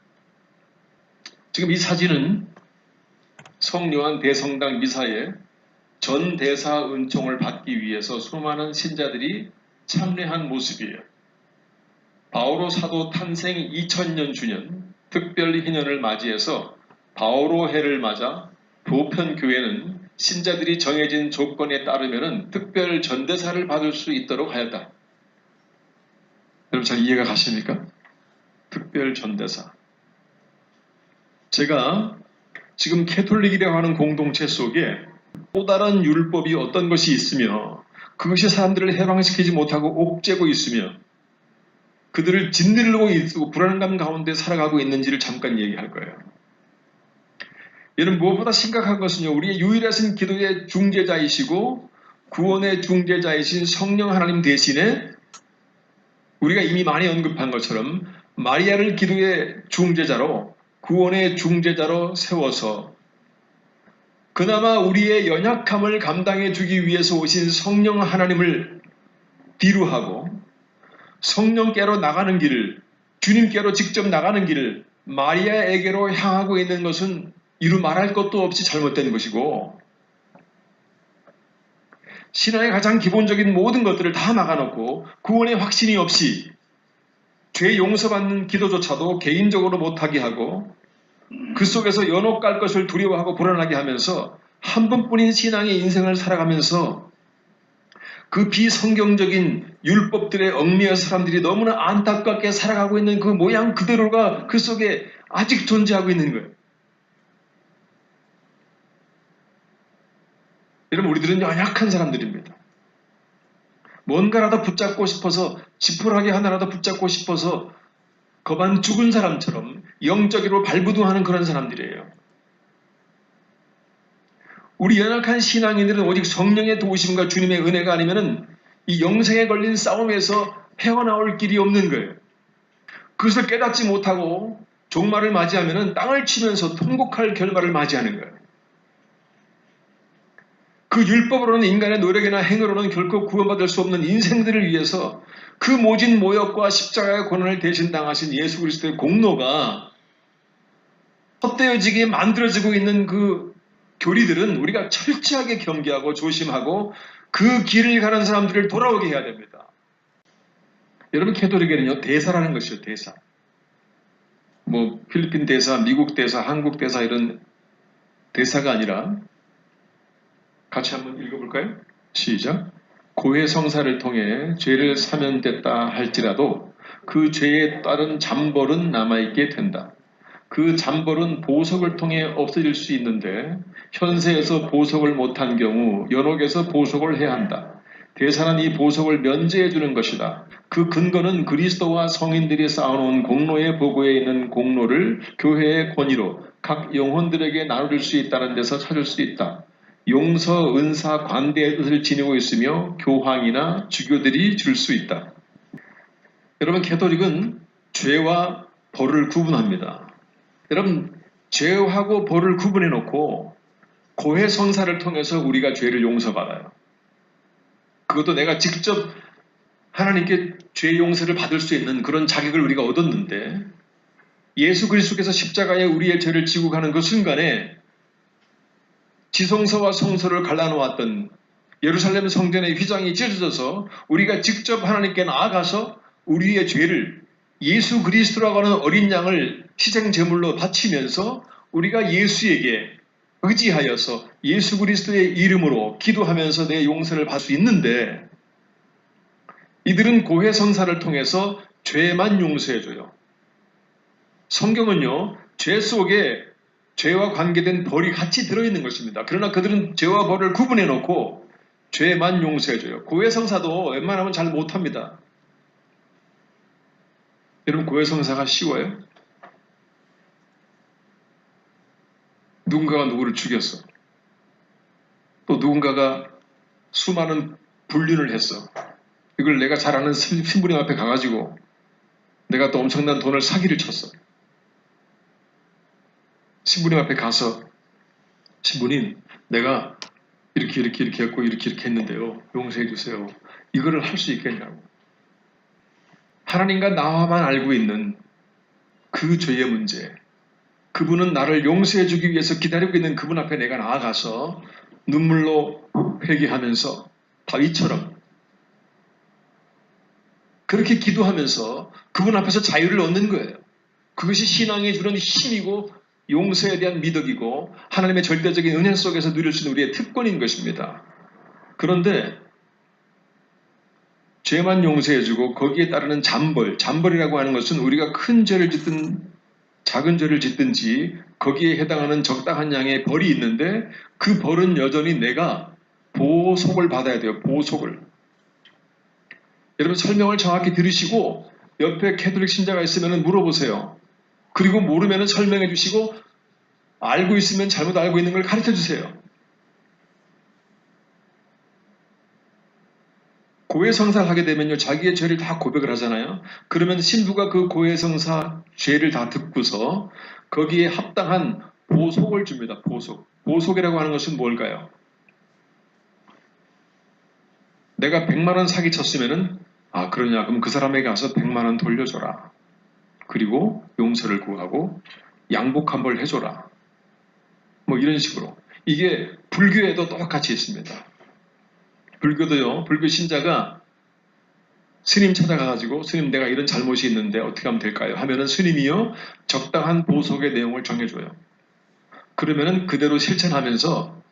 지금 이 사진은 성요한 대성당 미사에 전 대사 은총을 받기 위해서 수많은 신자들이 참여한 모습이에요. 바오로 사도 탄생 2000년 주년 특별 희년을 맞이해서 바오로 해를 맞아 보편교회는 신자들이 정해진 조건에 따르면 특별 전대사를 받을 수 있도록 하였다. 여러분 잘 이해가 가십니까? 특별 전대사. 제가 지금 캐톨릭이라고 하는 공동체 속에 또 다른 율법이 어떤 것이 있으며 그것이 사람들을 해방시키지 못하고 옥죄고 있으며 그들을 짓누르고 있고 불안감 가운데 살아가고 있는지를 잠깐 얘기할 거예요. 여러분 무엇보다 심각한 것은요. 우리의 유일하신 기도의 중재자이시고 구원의 중재자이신 성령 하나님 대신에 우리가 이미 많이 언급한 것처럼 마리아를 기도의 중재자로 구원의 중재자로 세워서 그나마 우리의 연약함을 감당해 주기 위해서 오신 성령 하나님을 뒤로하고 성령께로 나가는 길을 주님께로 직접 나가는 길을 마리아에게로 향하고 있는 것은 이루 말할 것도 없이 잘못된 것이고 신앙의 가장 기본적인 모든 것들을 다 막아놓고 구원의 확신이 없이 죄 용서받는 기도조차도 개인적으로 못하게 하고 그 속에서 연옥 갈 것을 두려워하고 불안하게 하면서 한 번뿐인 신앙의 인생을 살아가면서 그 비성경적인 율법들에 얽매여서 사람들이 너무나 안타깝게 살아가고 있는 그 모양 그대로가 그 속에 아직 존재하고 있는 거예요. 여러분 우리들은 연약한 사람들입니다. 뭔가라도 붙잡고 싶어서 지푸라기 하나라도 붙잡고 싶어서 거반 죽은 사람처럼 영적으로 발부둥하는 그런 사람들이에요. 우리 연약한 신앙인들은 오직 성령의 도우심과 주님의 은혜가 아니면은 이 영생에 걸린 싸움에서 헤어나올 길이 없는 거예요. 그것을 깨닫지 못하고 종말을 맞이하면은 땅을 치면서 통곡할 결말을 맞이하는 거예요. 그 율법으로는 인간의 노력이나 행위로는 결코 구원받을 수 없는 인생들을 위해서 그 모진 모욕과 십자가의 고난을 대신 당하신 예수 그리스도의 공로가 헛되어지게 만들어지고 있는 그 교리들은 우리가 철저하게 경계하고 조심하고 그 길을 가는 사람들을 돌아오게 해야 됩니다. 여러분 캐톨릭에는요 대사라는 것이요 대사. 뭐 필리핀 대사, 미국 대사, 한국 대사 이런 대사가 아니라 같이 한번 읽어볼까요? 시작. 고해 성사를 통해 죄를 사면됐다 할지라도 그 죄에 따른 잠벌은 남아있게 된다. 그 잠벌은 보석을 통해 없어질 수 있는데 현세에서 보석을 못한 경우 연옥에서 보석을 해야 한다. 대사는 이 보석을 면제해 주는 것이다. 그 근거는 그리스도와 성인들이 쌓아놓은 공로의 보고에 있는 공로를 교회의 권위로 각 영혼들에게 나눌 수 있다는 데서 찾을 수 있다. 용서, 은사, 관대의 뜻을 지니고 있으며 교황이나 주교들이 줄 수 있다. 여러분 캐톨릭은 죄와 벌을 구분합니다. 여러분 죄하고 벌을 구분해 놓고 고해성사를 통해서 우리가 죄를 용서받아요. 그것도 내가 직접 하나님께 죄 용서를 받을 수 있는 그런 자격을 우리가 얻었는데, 예수 그리스도께서 십자가에 우리의 죄를 지고 가는 그 순간에 지성소와 성소를 갈라놓았던 예루살렘 성전의 휘장이 찢어져서 우리가 직접 하나님께 나아가서 우리의 죄를 예수 그리스도라고 하는 어린 양을 희생 제물로 바치면서 우리가 예수에게 의지하여서 예수 그리스도의 이름으로 기도하면서 내 용서를 받을 수 있는데, 이들은 고해성사를 통해서 죄만 용서해줘요. 성경은요, 죄 속에 죄와 관계된 벌이 같이 들어있는 것입니다. 그러나 그들은 죄와 벌을 구분해놓고 죄만 용서해줘요. 고해성사도 웬만하면 잘 못합니다. 여러분, 고해성사가 쉬워요? 누군가가 누구를 죽였어. 또 누군가가 수많은 불륜을 했어. 이걸 내가 잘 아는 신부님 앞에 가가지고 내가 또 엄청난 돈을 사기를 쳤어. 신부님 앞에 가서, 신부님, 내가 이렇게 했고 이렇게 했는데요, 용서해 주세요. 이거를 할 수 있겠냐고. 하나님과 나와만 알고 있는 그 죄의 문제, 그분은 나를 용서해 주기 위해서 기다리고 있는 그분 앞에 내가 나아가서 눈물로 회개하면서 다윗처럼 그렇게 기도하면서 그분 앞에서 자유를 얻는 거예요. 그것이 신앙이 주는 힘이고 용서에 대한 미덕이고 하나님의 절대적인 은혜 속에서 누릴 수 있는 우리의 특권인 것입니다. 그런데 죄만 용서해주고 거기에 따르는 잠벌이라고 하는 것은 우리가 큰 죄를 짓든 작은 죄를 짓든지 거기에 해당하는 적당한 양의 벌이 있는데, 그 벌은 여전히 내가 보속을 받아야 돼요. 보속을. 여러분, 설명을 정확히 들으시고 옆에 캐톨릭 신자가 있으면 물어보세요. 그리고 모르면 설명해 주시고, 알고 있으면 잘못 알고 있는 걸 가르쳐 주세요. 고해성사를 하게 되면요, 자기의 죄를 다 고백을 하잖아요. 그러면 신부가 그 고해성사 죄를 다 듣고서 거기에 합당한 보속을 줍니다. 보속이라고 하는 것은 뭘까요? 내가 100만 원 사기 쳤으면은, 그러냐, 그럼 그 사람에게 가서 100만 원 돌려줘라. 그리고 용서를 구하고 양복 한 벌 해줘라. 뭐 이런 식으로. 이게 불교에도 똑같이 있습니다. 불교도요, 불교 신자가 스님 찾아가가지고, 스님, 내가 이런 잘못이 있는데 어떻게 하면 될까요? 하면은 스님이요, 적당한 보속의 내용을 정해줘요. 그러면은 그대로 실천하면서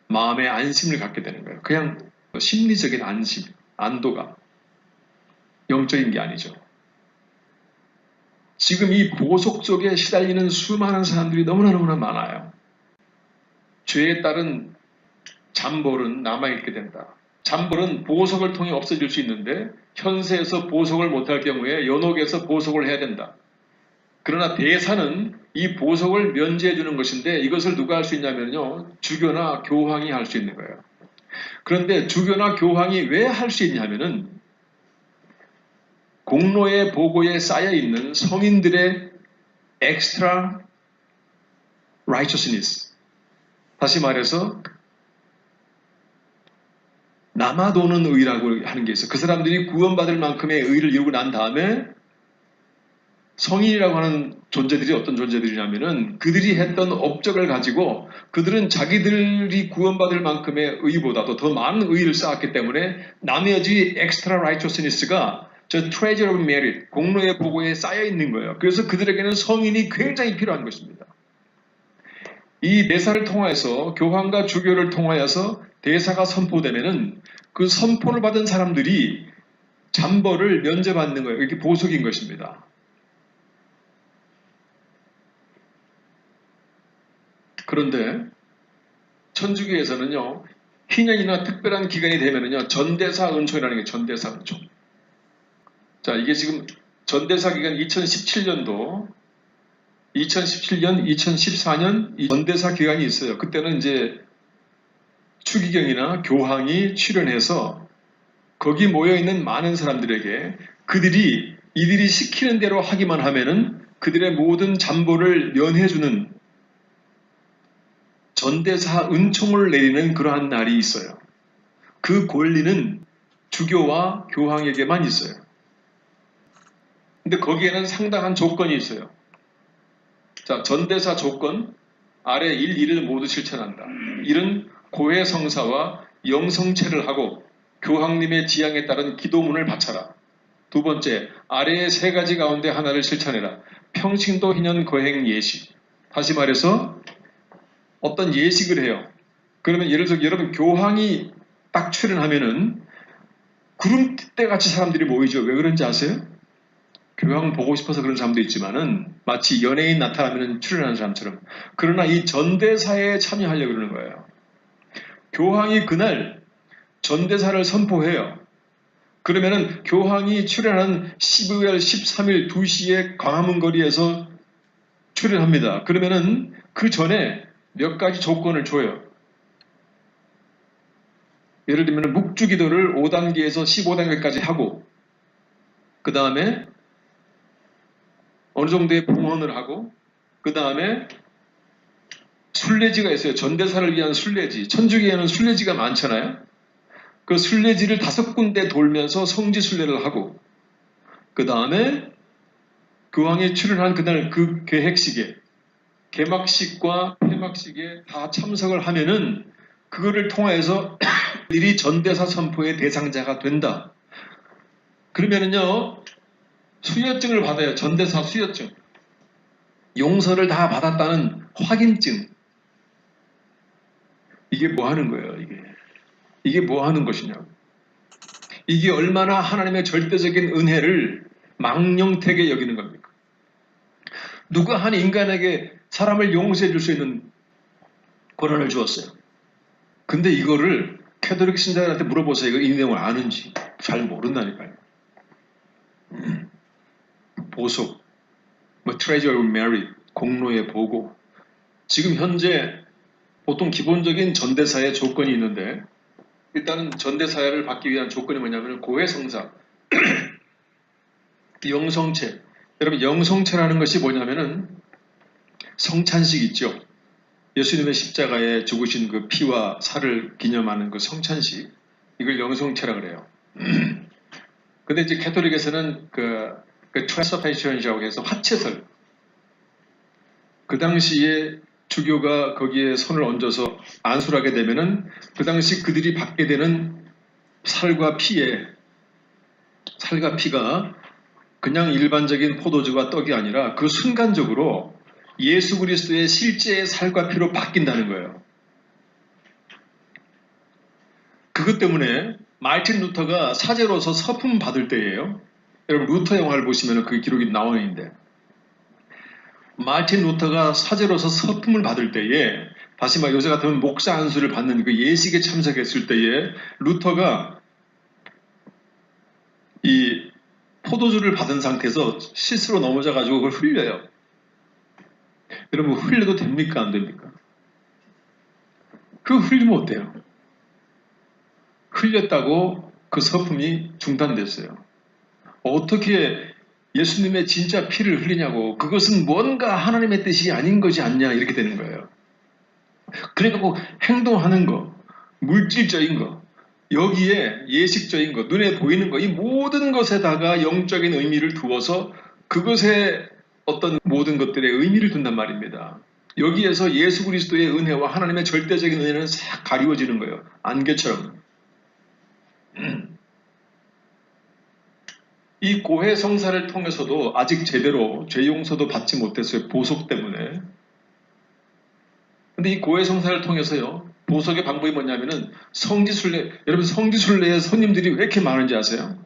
마음의 안심을 갖게 되는 거예요. 그냥 심리적인 안심, 안도가. 영적인 게 아니죠. 지금 이 보속 속에 시달리는 수많은 사람들이 너무나 많아요. 죄에 따른 잠벌은 남아있게 된다. 잠벌은 보석을 통해 없어질 수 있는데 현세에서 보석을 못할 경우에 연옥에서 보석을 해야 된다. 그러나 대사는 이 보석을 면제해 주는 것인데, 이것을 누가 할 수 있냐면요, 주교나 교황이 할 수 있는 거예요. 그런데 주교나 교황이 왜 할 수 있냐면은 공로의 보고에 쌓여 있는 성인들의 extra righteousness, 다시 말해서 남아도는 의라고 하는 게 있어요. 그 사람들이 구원받을 만큼의 의를 이루고 난 다음에 성인이라고 하는 존재들이 어떤 존재들이냐면은 그들이 했던 업적을 가지고 그들은 자기들이 구원받을 만큼의 의보다도 더 많은 의를 쌓았기 때문에 나머지 extra righteousness가 저 treasure of merit, 공로의 보고에 쌓여 있는 거예요. 그래서 그들에게는 성인이 굉장히 필요한 것입니다. 이 대사를 통하여서, 교황과 주교를 통하여서 대사가 선포되면은 그 선포를 받은 사람들이 잠벌을 면제받는 거예요. 이게 보석인 것입니다. 그런데 천주교에서는요, 희년이나 특별한 기간이 되면은요, 전대사 은총이라는 게 전대사 은총. 자, 이게 지금 전대사 기간 2017년, 2014년 이 전대사 기간이 있어요. 그때는 이제 추기경이나 교황이 출연해서 거기 모여있는 많은 사람들에게 이들이 시키는 대로 하기만 하면은 그들의 모든 잠보를 면해주는 전대사 은총을 내리는 그러한 날이 있어요. 그 권리는 주교와 교황에게만 있어요. 근데 거기에는 상당한 조건이 있어요. 자, 전대사 조건, 아래 1, 2를 모두 실천한다. 1은 고해 성사와 영성체를 하고 교황님의 지향에 따른 기도문을 바쳐라. 두 번째, 아래의 세 가지 가운데 하나를 실천해라. 평신도 희년 거행 예식. 다시 말해서 어떤 예식을 해요. 그러면 예를 들어 여러분 교황이 딱 출연하면은 구름대 같이 사람들이 모이죠. 왜 그런지 아세요? 교황 보고 싶어서 그런 사람도 있지만은 마치 연예인 나타나면 출연하는 사람처럼. 그러나 이 전대사에 참여하려고 그러는 거예요. 교황이 그날 전대사를 선포해요. 그러면은 교황이 출연한 12월 13일 2시에 광화문 거리에서 출연합니다. 그러면은 그 전에 몇 가지 조건을 줘요. 예를 들면 묵주기도를 5단계에서 15단계까지 하고 그 다음에 어느 정도의 봉헌을 하고 그 다음에 순례지가 있어요. 전대사를 위한 순례지. 천주교에는 순례지가 많잖아요. 그 순례지를 5군데 돌면서 성지 순례를 하고 그 다음에 교황이 출연한 그날 그 계획식에 개막식과 폐막식에 다 참석을 하면은 그거를 통해서 일이 전대사 선포의 대상자가 된다. 그러면은요 수여증을 받아요. 전대사 수여증. 용서를 다 받았다는 확인증. 이게 뭐 하는 거예요, 이게 뭐 하는 것이냐고. 이게 얼마나 하나님의 절대적인 은혜를 망령되게 여기는 겁니까? 누가 한 인간에게 사람을 용서해 줄 수 있는 권한을 주었어요. 근데 이거를 캐톨릭 신자들한테 물어보세요. 이 내용을 아는지. 잘 모른다니까요. 보석, treasure of merit, 공로의 보고. 지금 현재 보통 기본적인 전대사의 조건이 있는데 일단은 전대사를 받기 위한 조건이 뭐냐면 고해성사, 영성체. 여러분 영성체라는 것이 뭐냐면은 성찬식 있죠. 예수님의 십자가에 죽으신 그 피와 살을 기념하는 그 성찬식. 이걸 영성체라 그래요. 근데 이제 캐톨릭에서는 그 트랜스퍼레이션이라고 해서 화채설. 그 당시에 주교가 거기에 손을 얹어서 안수를 하게 되면은 그 당시 그들이 받게 되는 살과 피가 그냥 일반적인 포도주와 떡이 아니라 그 순간적으로 예수 그리스도의 실제의 살과 피로 바뀐다는 거예요. 그것 때문에 마르틴 루터가 사제로서 서품 받을 때예요. 여러분 루터 영화를 보시면 그 기록이 나오는데 마르틴 루터가 사제로서 서품을 받을 때에 다시 말해 요새 같으면 목사 안수를 받는 그 예식에 참석했을 때에 루터가 이 포도주를 받은 상태에서 실수로 넘어져가지고 그걸 흘려요. 여러분 흘려도 됩니까? 안 됩니까? 그거 흘리면 어때요? 흘렸다고 그 서품이 중단됐어요. 어떻게 예수님의 진짜 피를 흘리냐고. 그것은 뭔가 하나님의 뜻이 아닌 것이 아니냐 이렇게 되는 거예요. 그러니까 꼭 행동하는 거, 물질적인 거, 여기에 예식적인 거, 눈에 보이는 거, 이 모든 것에다가 영적인 의미를 두어서 그것에 어떤 모든 것들의 의미를 둔단 말입니다. 여기에서 예수 그리스도의 은혜와 하나님의 절대적인 은혜는 싹 가리워지는 거예요. 안개처럼. 이 고해 성사를 통해서도 아직 제대로 죄 용서도 받지 못했어요. 보석 때문에. 근데 이 고해 성사를 통해서요. 보석의 방법이 뭐냐면은 성지순례. 여러분 성지순례에 손님들이 왜 이렇게 많은지 아세요?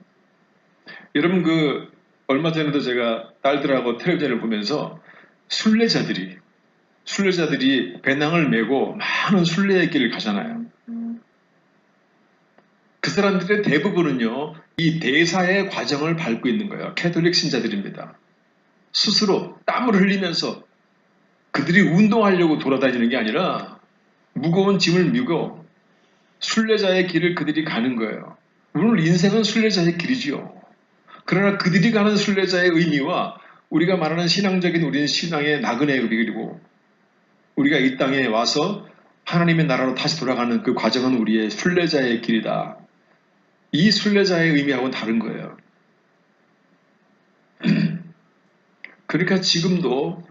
여러분 얼마 전에도 제가 딸들하고 텔레비전을 보면서 순례자들이 배낭을 메고 많은 순례의 길을 가잖아요. 그 사람들의 대부분은요, 이 대사의 과정을 밟고 있는 거예요. 캐톨릭 신자들입니다. 스스로 땀을 흘리면서 그들이 운동하려고 돌아다니는 게 아니라 무거운 짐을 미고 순례자의 길을 그들이 가는 거예요. 물론 인생은 순례자의 길이지요. 그러나 그들이 가는 순례자의 의미와 우리가 말하는 신앙적인 우리는 신앙의 나그네의 길이고 우리가 이 땅에 와서 하나님의 나라로 다시 돌아가는 그 과정은 우리의 순례자의 길이다. 이 순례자의 의미하고는 다른 거예요. 그러니까 지금도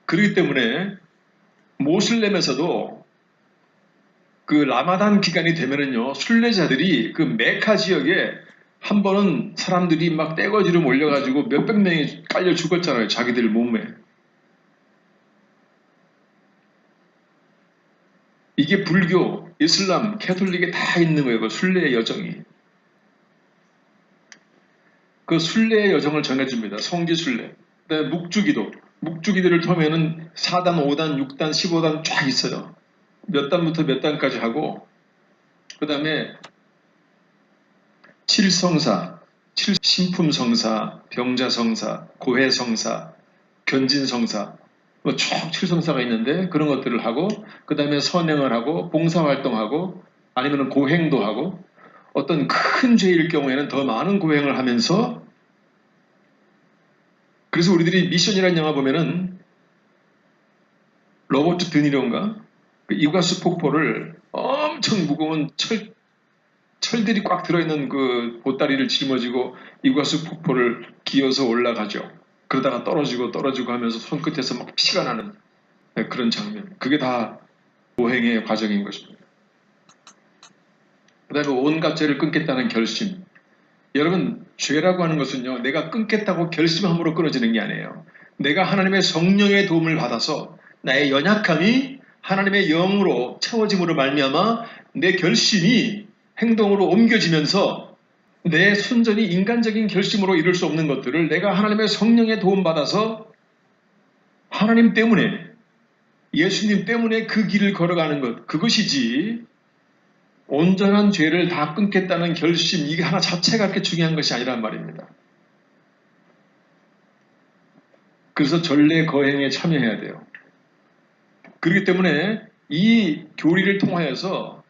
그렇기 때문에 모슬렘에서도 그 라마단 기간이 되면은요, 순례자들이 그 메카 지역에 한 번은 사람들이 막 떼거지로 몰려가지고 몇백 명이 깔려 죽었잖아요. 자기들 몸에. 이게 불교, 이슬람, 캐톨릭에 다 있는 거예요. 그 순례의 여정이. 그 순례의 여정을 정해줍니다. 성지순례. 그다음에 묵주기도. 묵주기도를 통하면은 4단, 5단, 6단, 15단 쫙 있어요. 몇 단부터 몇 단까지 하고, 그 다음에 칠성사, 신품성사, 병자성사, 고해성사, 견진성사, 쭉 칠성사가 있는데 그런 것들을 하고, 그 다음에 선행을 하고, 봉사활동하고, 아니면 고행도 하고, 어떤 큰 죄일 경우에는 더 많은 고행을 하면서, 그래서 우리들이 미션이라는 영화 보면은 로버트 드니로인가? 그 이과수 폭포를 엄청 무거운 철들이 꽉 들어있는 그 보따리를 짊어지고 이과수 폭포를 기어서 올라가죠. 그러다가 떨어지고 하면서 손끝에서 막 피가 나는 그런 장면. 그게 다 보행의 과정인 것입니다. 그 다음에 온갖 죄를 끊겠다는 결심. 여러분, 죄라고 하는 것은요, 내가 끊겠다고 결심함으로 끊어지는 게 아니에요. 내가 하나님의 성령의 도움을 받아서 나의 연약함이 하나님의 영으로 채워짐으로 말미암아 내 결심이 행동으로 옮겨지면서 내 순전히 인간적인 결심으로 이룰 수 없는 것들을 내가 하나님의 성령의 도움받아서 하나님 때문에, 예수님 때문에 그 길을 걸어가는 것, 그것이지 온전한 죄를 다 끊겠다는 결심, 이게 하나 자체가 그렇게 중요한 것이 아니란 말입니다. 그래서 전례 거행에 참여해야 돼요. 그렇기 때문에 이 교리를 통하여서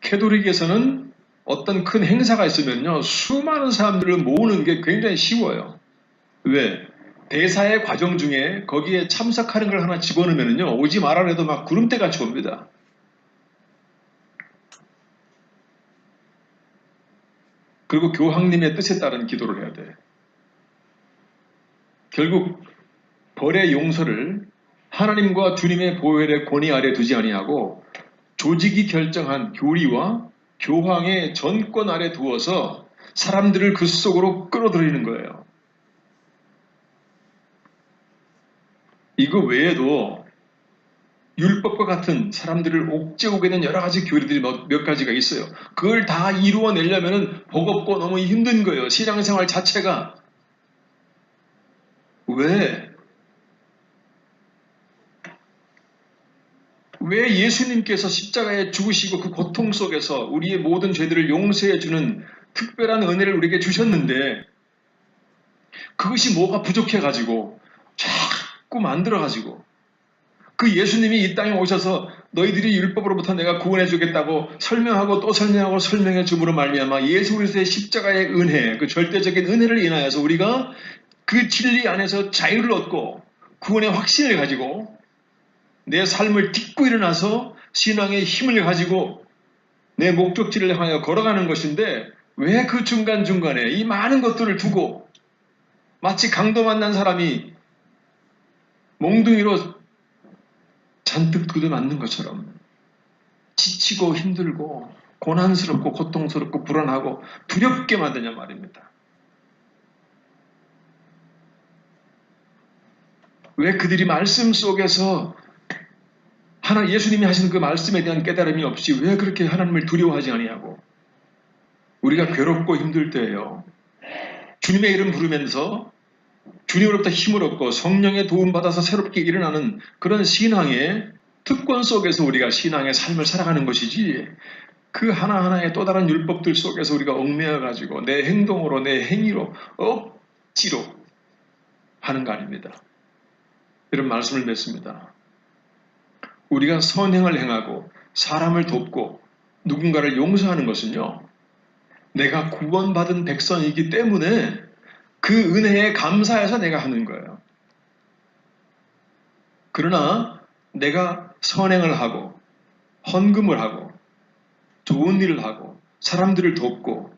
캐톨릭에서는 어떤 큰 행사가 있으면요, 수많은 사람들을 모으는 게 굉장히 쉬워요. 왜? 대사의 과정 중에 거기에 참석하는 걸 하나 집어넣으면요, 오지 말아 해도 막 구름대 같이 옵니다. 그리고 교황님의 뜻에 따른 기도를 해야 돼. 결국 벌의 용서를 하나님과 주님의 보혈의 권위 아래 두지 아니하고 조직이 결정한 교리와 교황의 전권 아래 두어서 사람들을 그 속으로 끌어들이는 거예요. 이거 외에도 율법과 같은 사람들을 옥죄오게 된 여러 가지 교리들이 몇 가지가 있어요. 그걸 다 이루어내려면 버겁고 너무 힘든 거예요. 신앙생활 자체가. 왜 예수님께서 십자가에 죽으시고 그 고통 속에서 우리의 모든 죄들을 용서해 주는 특별한 은혜를 우리에게 주셨는데 그것이 뭐가 부족해가지고 자꾸 만들어가지고 그 예수님이 이 땅에 오셔서 너희들이 율법으로부터 내가 구원해 주겠다고 설명하고 또 설명하고 설명해 줌으로 말미암아 예수 그리스도의 십자가의 은혜, 그 절대적인 은혜를 인하여서 우리가 그 진리 안에서 자유를 얻고 구원의 확신을 가지고 내 삶을 딛고 일어나서 신앙의 힘을 가지고 내 목적지를 향하여 걸어가는 것인데 왜 그 중간중간에 이 많은 것들을 두고 마치 강도 만난 사람이 몽둥이로 잔뜩 두드맞는 것처럼 지치고 힘들고 고난스럽고 고통스럽고 불안하고 두렵게 만드냐 말입니다. 왜 그들이 말씀 속에서 예수님이 하신 그 말씀에 대한 깨달음이 없이 왜 그렇게 하나님을 두려워하지 아니하고 우리가 괴롭고 힘들 때예요. 주님의 이름 부르면서 주님으로부터 힘을 얻고 성령의 도움받아서 새롭게 일어나는 그런 신앙의 특권 속에서 우리가 신앙의 삶을 살아가는 것이지 그 하나하나의 또 다른 율법들 속에서 우리가 얽매여가지고 내 행동으로 내 행위로 억지로 하는 거 아닙니다. 이런 말씀을 맺습니다. 우리가 선행을 행하고 사람을 돕고 누군가를 용서하는 것은요. 내가 구원받은 백성이기 때문에 그 은혜에 감사해서 내가 하는 거예요. 그러나 내가 선행을 하고 헌금을 하고 좋은 일을 하고 사람들을 돕고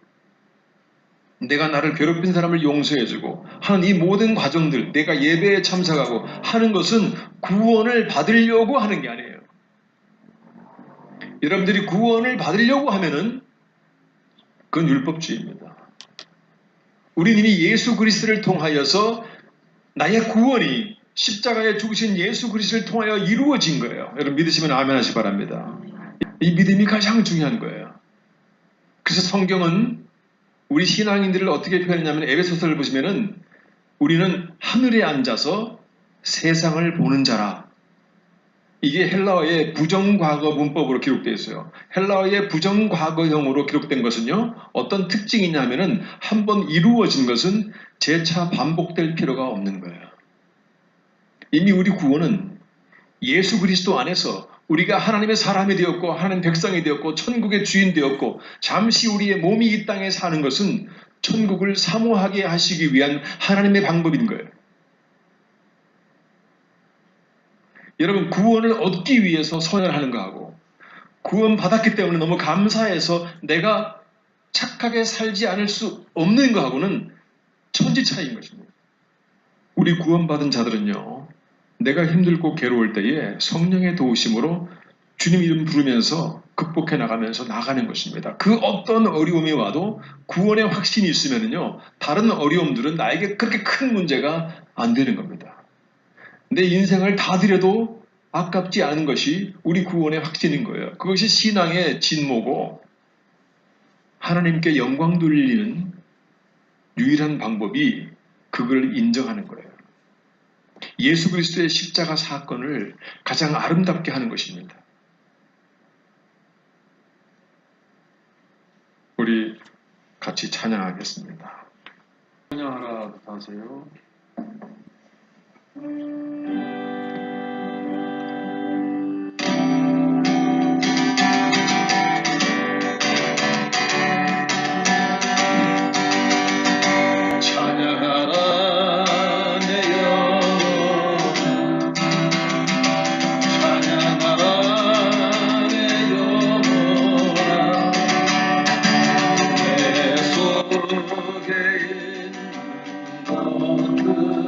내가 나를 괴롭힌 사람을 용서해주고 하는 이 모든 과정들, 내가 예배에 참석하고 하는 것은 구원을 받으려고 하는 게 아니에요. 여러분들이 구원을 받으려고 하면은 그건 율법주의입니다. 우리는 이미 예수 그리스도를 통하여서 나의 구원이 십자가에 죽으신 예수 그리스도를 통하여 이루어진 거예요. 여러분 믿으시면 아멘 하시기 바랍니다. 이 믿음이 가장 중요한 거예요. 그래서 성경은 우리 신앙인들을 어떻게 표현했냐면 에베소서를 보시면은 우리는 하늘에 앉아서 세상을 보는 자라. 이게 헬라어의 부정과거 문법으로 기록되어 있어요. 헬라어의 부정과거형으로 기록된 것은요. 어떤 특징이 있냐면은 한번 이루어진 것은 재차 반복될 필요가 없는 거예요. 이미 우리 구원은 예수 그리스도 안에서 우리가 하나님의 사람이 되었고 하나님 백성이 되었고 천국의 주인 되었고 잠시 우리의 몸이 이 땅에 사는 것은 천국을 사모하게 하시기 위한 하나님의 방법인 거예요. 여러분 구원을 얻기 위해서 선언하는 거하고 구원 받았기 때문에 너무 감사해서 내가 착하게 살지 않을 수 없는 거하고는 천지 차이인 것입니다. 우리 구원받은 자들은요. 내가 힘들고 괴로울 때에 성령의 도우심으로 주님 이름 부르면서 극복해 나가면서 나가는 것입니다. 그 어떤 어려움이 와도 구원의 확신이 있으면요. 다른 어려움들은 나에게 그렇게 큰 문제가 안 되는 겁니다. 내 인생을 다 드려도 아깝지 않은 것이 우리 구원의 확신인 거예요. 그것이 신앙의 진모고 하나님께 영광 돌리는 유일한 방법이 그걸 인정하는 거예요. 예수 그리스도의 십자가 사건을 가장 아름답게 하는 것입니다. 우리 같이 찬양하겠습니다. 찬양하라 하세요. 그